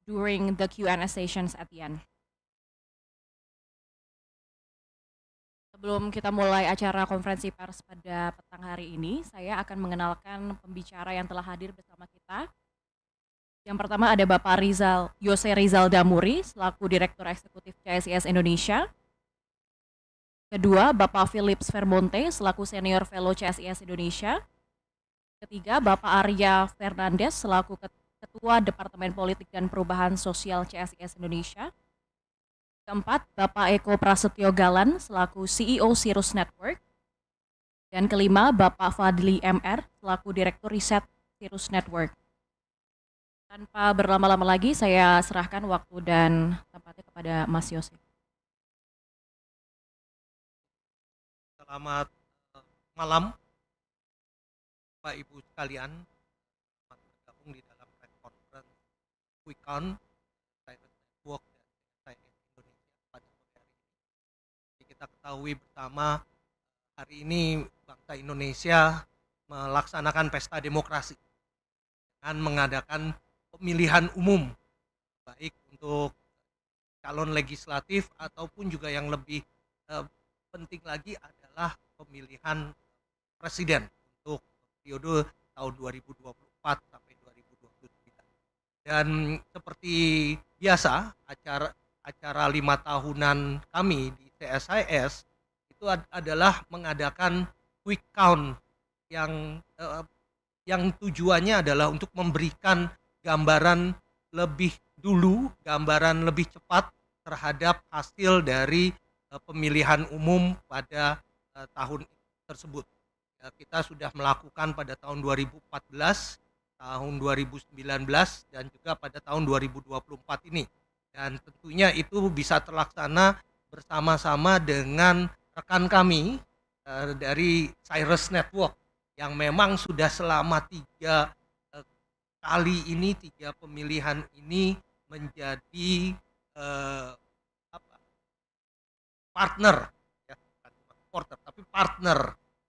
during the Q&A sessions at the end. Sebelum kita mulai acara konferensi pers pada petang hari ini, saya akan mengenalkan pembicara yang telah hadir bersama kita. Yang pertama ada Bapak Yose Rizal Damuri selaku Direktur Eksekutif CSIS Indonesia. Kedua, Bapak Philips Vermonte selaku Senior Fellow CSIS Indonesia. Ketiga, Bapak Arya Fernandes selaku Ketua Departemen Politik dan Perubahan Sosial CSIS Indonesia. Keempat, Bapak Eko Prasetyo Galan selaku CEO Sirius Network. Dan kelima, Bapak Fadli MR selaku Direktur Riset Sirius Network. Tanpa berlama-lama lagi, saya serahkan waktu dan tempatnya kepada Mas Yose. Selamat malam, Bapak Ibu sekalian. Selamat bergabung di dalam press conference Quickcount Sirius Network dan CSIS Indonesia pada sore hari ini. Jadi kita ketahui bersama hari ini bangsa Indonesia melaksanakan pesta demokrasi dengan mengadakan pemilihan umum, baik untuk calon legislatif ataupun juga yang lebih penting lagi adalah pemilihan presiden untuk periode tahun 2024 sampai 2029. Dan seperti biasa acara 5 tahunan kami di CSIS itu adalah mengadakan quick count yang tujuannya adalah untuk memberikan gambaran lebih dulu, gambaran lebih cepat terhadap hasil dari pemilihan umum pada tahun tersebut. Ya, kita sudah melakukan pada tahun 2014, tahun 2019, dan juga pada tahun 2024 ini. Dan tentunya itu bisa terlaksana bersama-sama dengan rekan kami dari Sirius Network yang memang sudah selama 3 pemilihan ini menjadi partner, ya, bukan supporter, tapi partner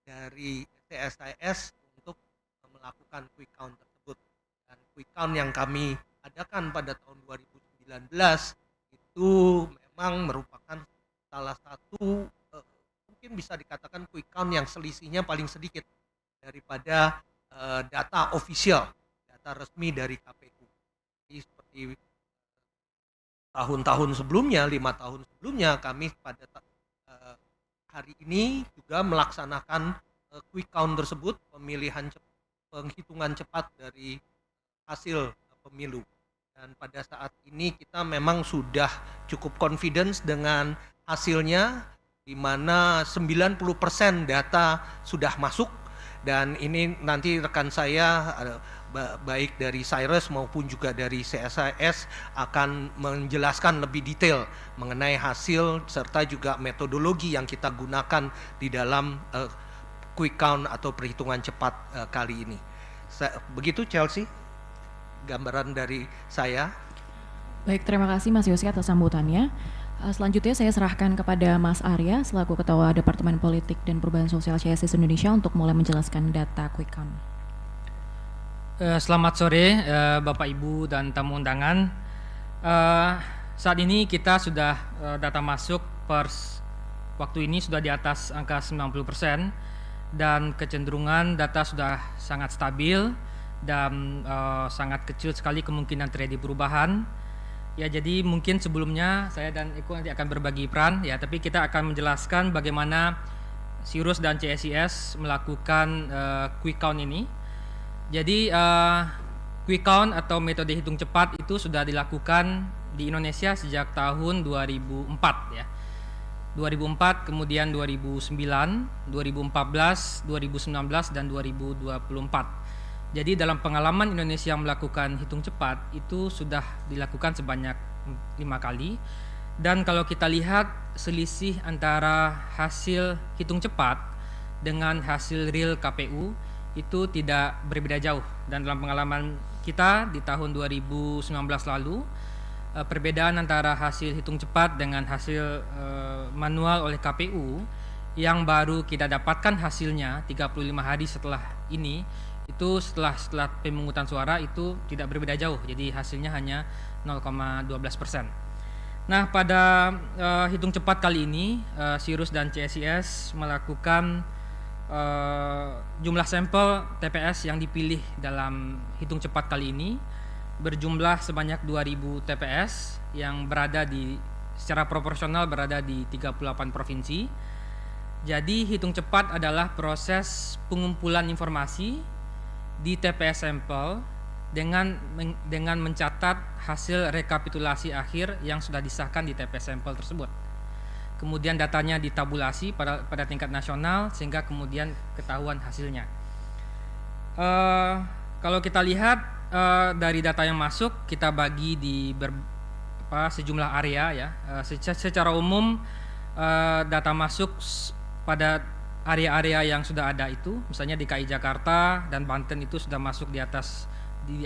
dari CSIS untuk melakukan quick count tersebut. Dan quick count yang kami adakan pada tahun 2019 itu memang merupakan salah satu mungkin bisa dikatakan quick count yang selisihnya paling sedikit daripada data official, data resmi dari KPU. Jadi seperti tahun-tahun sebelumnya, 5 tahun sebelumnya, kami pada hari ini juga melaksanakan quick count tersebut, penghitungan cepat dari hasil pemilu. Dan pada saat ini kita memang sudah cukup confidence dengan hasilnya, di mana 90% data sudah masuk, dan ini nanti rekan saya baik dari Sirius maupun juga dari CSIS akan menjelaskan lebih detail mengenai hasil serta juga metodologi yang kita gunakan di dalam quick count atau perhitungan cepat kali ini. Begitu Chelsea, gambaran dari saya. Baik, terima kasih Mas Yose atas sambutannya. Selanjutnya saya serahkan kepada Mas Arya selaku Ketua Departemen Politik dan Perubahan Sosial CSIS Indonesia untuk mulai menjelaskan data quick count. Selamat sore Bapak Ibu dan tamu undangan. Saat ini kita sudah data masuk per waktu ini sudah di atas angka 90% dan kecenderungan data sudah sangat stabil dan sangat kecil sekali kemungkinan terjadi perubahan. Ya, jadi mungkin sebelumnya saya dan Eko nanti akan berbagi peran ya, tapi kita akan menjelaskan bagaimana Sirius dan CSIS melakukan quick count ini. Jadi quick count atau metode hitung cepat itu sudah dilakukan di Indonesia sejak tahun 2004 ya. 2004, kemudian 2009, 2014, 2019 dan 2024. Jadi dalam pengalaman Indonesia melakukan hitung cepat itu sudah dilakukan sebanyak 5 kali. Dan kalau kita lihat selisih antara hasil hitung cepat dengan hasil real KPU itu tidak berbeda jauh. Dan dalam pengalaman kita di tahun 2019 lalu, perbedaan antara hasil hitung cepat dengan hasil manual oleh KPU yang baru kita dapatkan hasilnya 35 hari setelah ini, itu setelah pemungutan suara itu tidak berbeda jauh. Jadi hasilnya hanya 0,12%. Nah, pada hitung cepat kali ini, Sirus dan CSIS melakukan jumlah sampel TPS yang dipilih dalam hitung cepat kali ini berjumlah sebanyak 2.000 TPS yang berada secara proporsional berada di 38 provinsi. Jadi hitung cepat adalah proses pengumpulan informasi di TPS sampel dengan mencatat hasil rekapitulasi akhir yang sudah disahkan di TPS sampel tersebut. Kemudian datanya ditabulasi pada tingkat nasional sehingga kemudian ketahuan hasilnya. Kalau kita lihat dari data yang masuk, kita bagi di sejumlah area ya. Secara umum data masuk pada area-area yang sudah ada itu, misalnya DKI Jakarta dan Banten itu sudah masuk di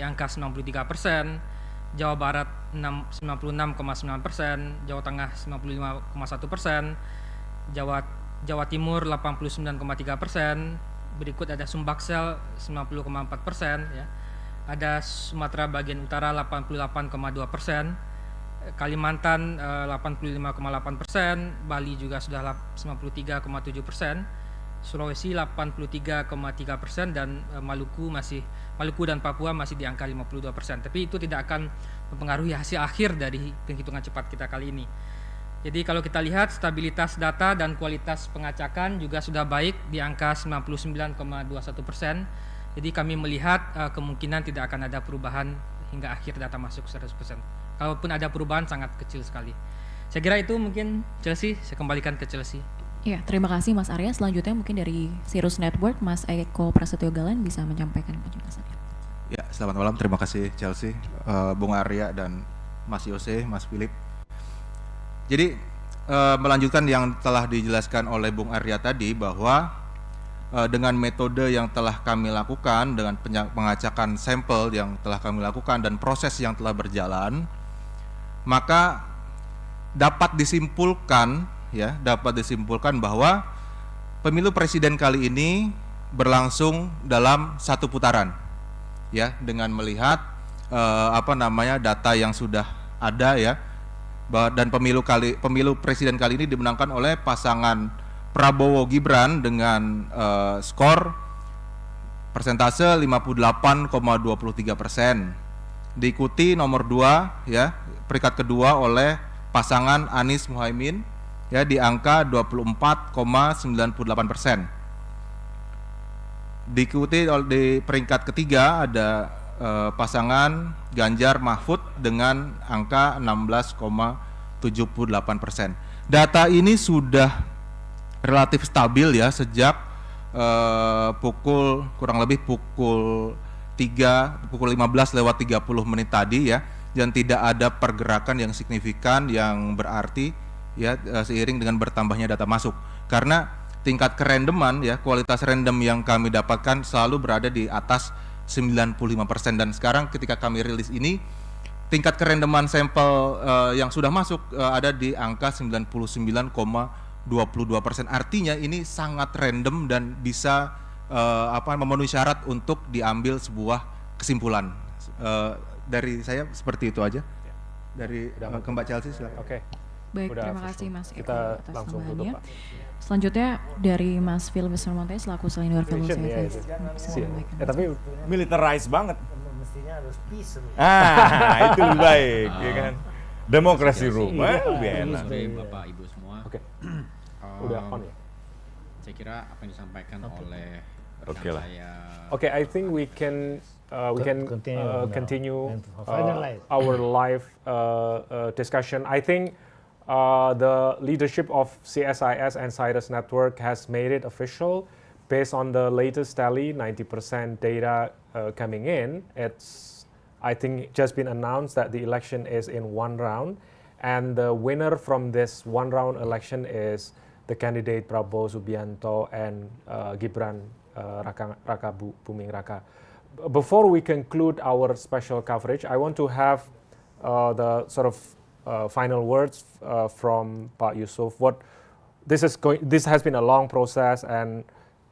angka 93%, Jawa Barat 96,9%, Jawa Tengah 95,1%, Jawa Timur 89,3%, berikut ada Sumbaksel 90,4%, ya. Ada Sumatera bagian utara 88,2%, Kalimantan 85,8%, Bali juga sudah 93,7%, Sulawesi 83,3% dan Maluku dan Papua masih di angka 52%. Tapi itu tidak akan mempengaruhi hasil akhir dari penghitungan cepat kita kali ini. Jadi kalau kita lihat stabilitas data dan kualitas pengacakan juga sudah baik di angka 99,21%. Jadi kami melihat kemungkinan tidak akan ada perubahan hingga akhir data masuk 100%. Kalaupun ada perubahan sangat kecil sekali. Saya kira itu mungkin Chelsea, saya kembalikan ke Chelsea. Ya, terima kasih Mas Arya. Selanjutnya mungkin dari Sirus Network, Mas Eko Prasetyo Galan bisa menyampaikan penjelasannya. Ya, selamat malam. Terima kasih Chelsea, Bung Arya dan Mas Yose, Mas Philip. Jadi melanjutkan yang telah dijelaskan oleh Bung Arya tadi bahwa dengan metode yang telah kami lakukan, dengan pengacakan sampel yang telah kami lakukan dan proses yang telah berjalan, maka dapat disimpulkan bahwa pemilu presiden kali ini berlangsung dalam satu putaran, ya, dengan melihat data yang sudah ada, ya, dan pemilu presiden kali ini dimenangkan oleh pasangan Prabowo Gibran dengan skor persentase 58,23%, diikuti nomor 2, ya, peringkat kedua oleh pasangan Anies Muhaimin, ya, di angka 24,98%. Diikuti di peringkat ketiga ada pasangan Ganjar Mahfud dengan angka 16,78%. Data ini sudah relatif stabil, ya, sejak kurang lebih pukul 15:30 tadi, ya, dan tidak ada pergerakan yang signifikan yang berarti, ya, seiring dengan bertambahnya data masuk. Karena tingkat kerandoman, ya, kualitas random yang kami dapatkan selalu berada di atas 95%, dan sekarang ketika kami rilis ini tingkat kerandoman sampel yang sudah masuk ada di angka 99,22%. Artinya ini sangat random dan bisa memenuhi syarat untuk diambil sebuah kesimpulan. Dari saya seperti itu aja. Dari ke Mbak Chelsea, silakan. Oke. Baik, terima kasih Mas Eko Kita atas langsung tutup, tambahannya. Pak. Selanjutnya dari Mas Philip Montes selaku Senior Fellow Ya, CFS. itu. Bisa menyampaikan. Tapi militarize banget. Mestinya harus peace. Itu lebih baik, ya kan? Demokrasi room, lebih enak. Bapak Ibu semua. Oke. Udah on ya? Saya kira apa yang disampaikan oleh Oke lah. saya. Okay, I think we can we can continue now continue and finalize. our live discussion. I think the leadership of CSIS and Cyrus Network has made it official. Based on the latest tally, 90% data coming in, it's, I think, just been announced that the election is in one round. And the winner from this one round election is the candidate Prabowo Subianto and Gibran Raka Buming Raka. Before we conclude our special coverage, I want to have the sort of final words from Pak Yusuf. This has been a long process, and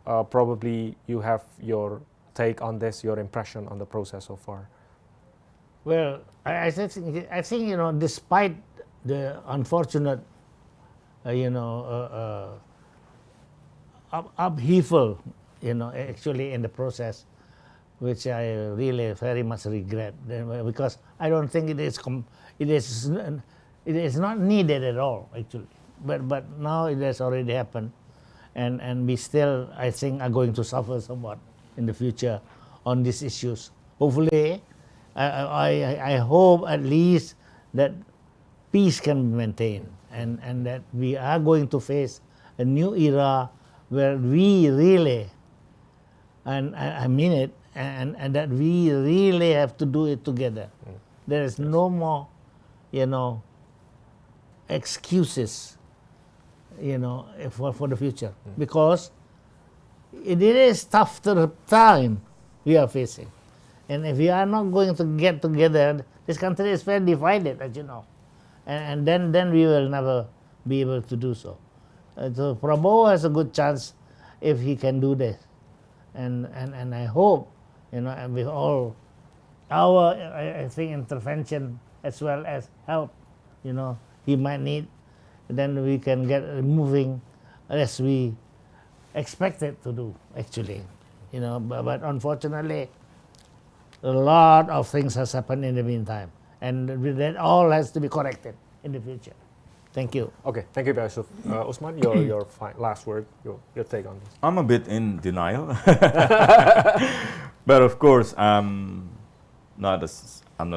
probably you have your take on this, your impression on the process so far. Well, I think despite the unfortunate, upheaval, actually in the process, which I really very much regret, because I don't think it is not needed at all, actually. But now it has already happened, and we still, I think, are going to suffer somewhat in the future on these issues. Hopefully, I hope at least that peace can be maintained, and that we are going to face a new era where we really, and I mean it, and that we really have to do it together. There is no more, excuses, for the future, because it is tough time we are facing. And if we are not going to get together, this country is very divided, as you know. And then we will never be able to do so. So Prabowo has a good chance if he can do this. And I hope, with all our, I think, intervention as well as help, he might need, then we can get moving as we expected to do, actually. But unfortunately, a lot of things has happened in the meantime, and that all has to be corrected in the future. Thank you. Okay, thank you, Pak Yusuf. Usman, your last word, your take on this. I'm a bit in denial, but of course, I'm not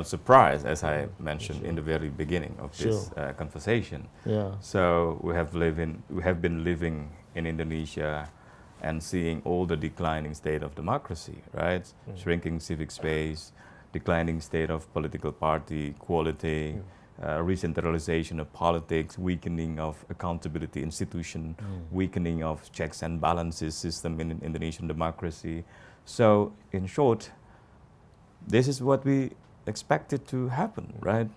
surprised, as I mentioned in the very beginning of this conversation. Yeah. So we have been living in Indonesia and seeing all the declining state of democracy, right? Shrinking civic space, declining state of political party quality, re-centralization of politics, weakening of accountability institution, weakening of checks and balances system in Indonesian democracy. So in short, this is what we expected to happen, right?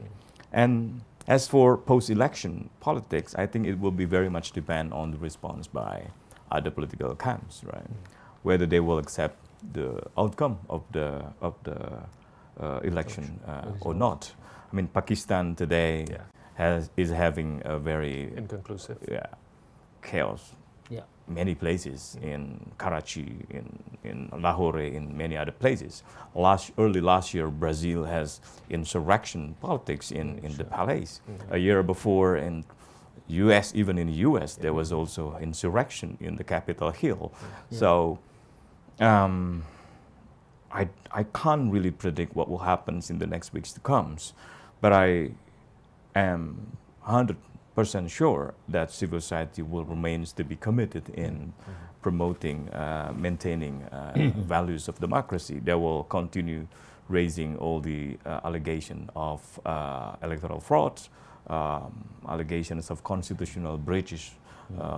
And as for post-election politics, I think it will be very much depend on the response by other political camps, right? Whether they will accept the outcome of the election or not. I mean, Pakistan today is having a very inconclusive chaos. Yeah. Many places, in Karachi, in Lahore, in many other places. Early last year, Brazil has insurrection politics in the palace. A year before, in U.S., even in the U.S., there was also insurrection in the Capitol Hill. So I can't really predict what will happen in the next weeks to come, but I am 100% sure that civil society will remain to be committed in promoting, maintaining values of democracy. They will continue raising all the allegations of electoral fraud, allegations of constitutional breaches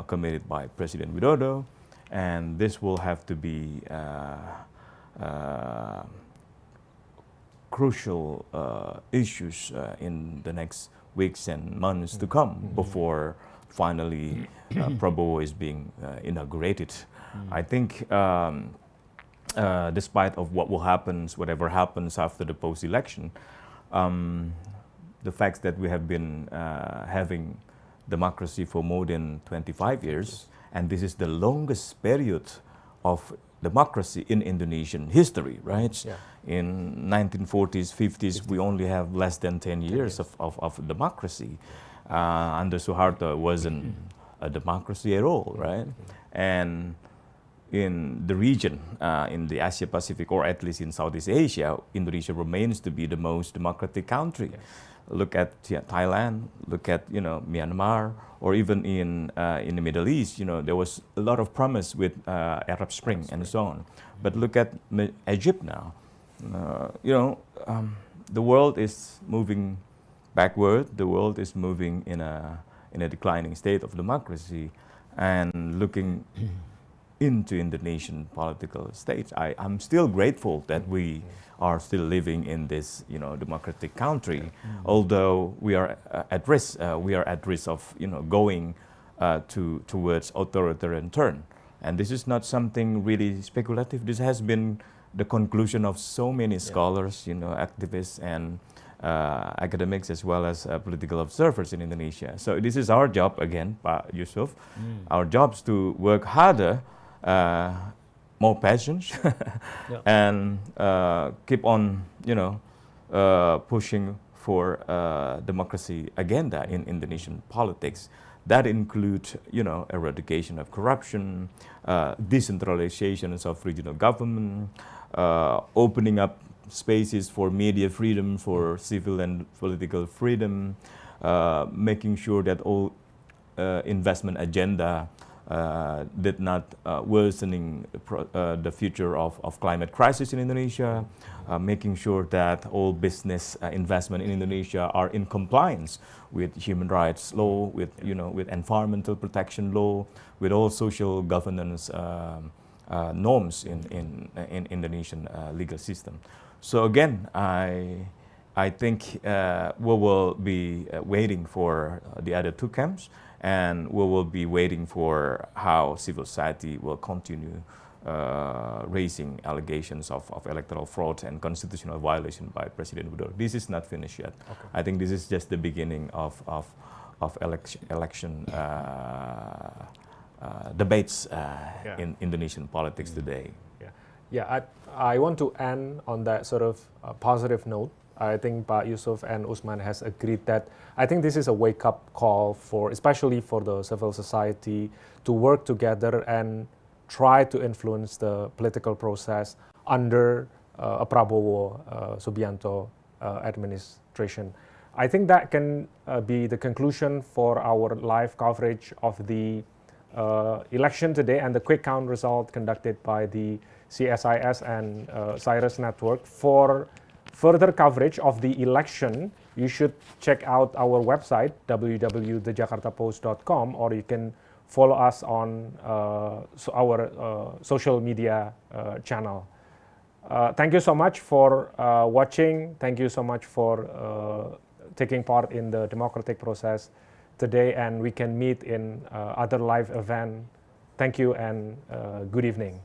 committed by President Widodo, and this will have to be crucial issues in the next weeks and months to come before finally Prabowo is being inaugurated. I think despite of what will happen, whatever happens after the post-election, the fact that we have been having democracy for more than 25 years, and this is the longest period of democracy in Indonesian history, right? Yeah. In 1940s, 50s, we only have less than 10 years of democracy. Under Suharto, it wasn't a democracy at all, right? And in the region, in the Asia Pacific, or at least in Southeast Asia, Indonesia remains to be the most democratic country. Yes. Look at Thailand, look at Myanmar, or even in the Middle East. There was a lot of promise with Arab Spring and so on. But look at Egypt now. The world is moving backward. The world is moving in a declining state of democracy, and looking into Indonesian political state. I'm still grateful that we are still living in this, democratic country, although we are at risk. We are at risk of, going towards authoritarian turn. And this is not something really speculative. This has been the conclusion of so many scholars, activists and academics, as well as political observers in Indonesia. So this is our job again, Pak Yusuf. Our job is to work harder, more patience, and keep on, pushing for democracy agenda in Indonesian politics. That includes, eradication of corruption, decentralization of regional government, opening up spaces for media freedom, for civil and political freedom, making sure that all investment agenda did not worsening the future of climate crisis in Indonesia, making sure that all business investment in Indonesia are in compliance with human rights law, with with environmental protection law, with all social governance norms in Indonesian legal system. So again, I think we will be waiting for the other two camps, and we will be waiting for how civil society will continue raising allegations of electoral fraud and constitutional violation by President Widodo. This is not finished yet. Okay. I think this is just the beginning of election debates in Indonesian politics today. I want to end on that sort of positive note. I think Pak Yusuf and Usman has agreed that I think this is a wake-up call especially for the civil society, to work together and try to influence the political process under a Prabowo Subianto administration. I think that can be the conclusion for our live coverage of the election today and the quick count result conducted by the CSIS and Cyrus Network. For further coverage of the election, you should check out our website, www.thejakarta-post.com, or you can follow us on our social media channel. Thank you so much for watching. Thank you so much for taking part in the democratic process today, and we can meet in other live event. Thank you and good evening.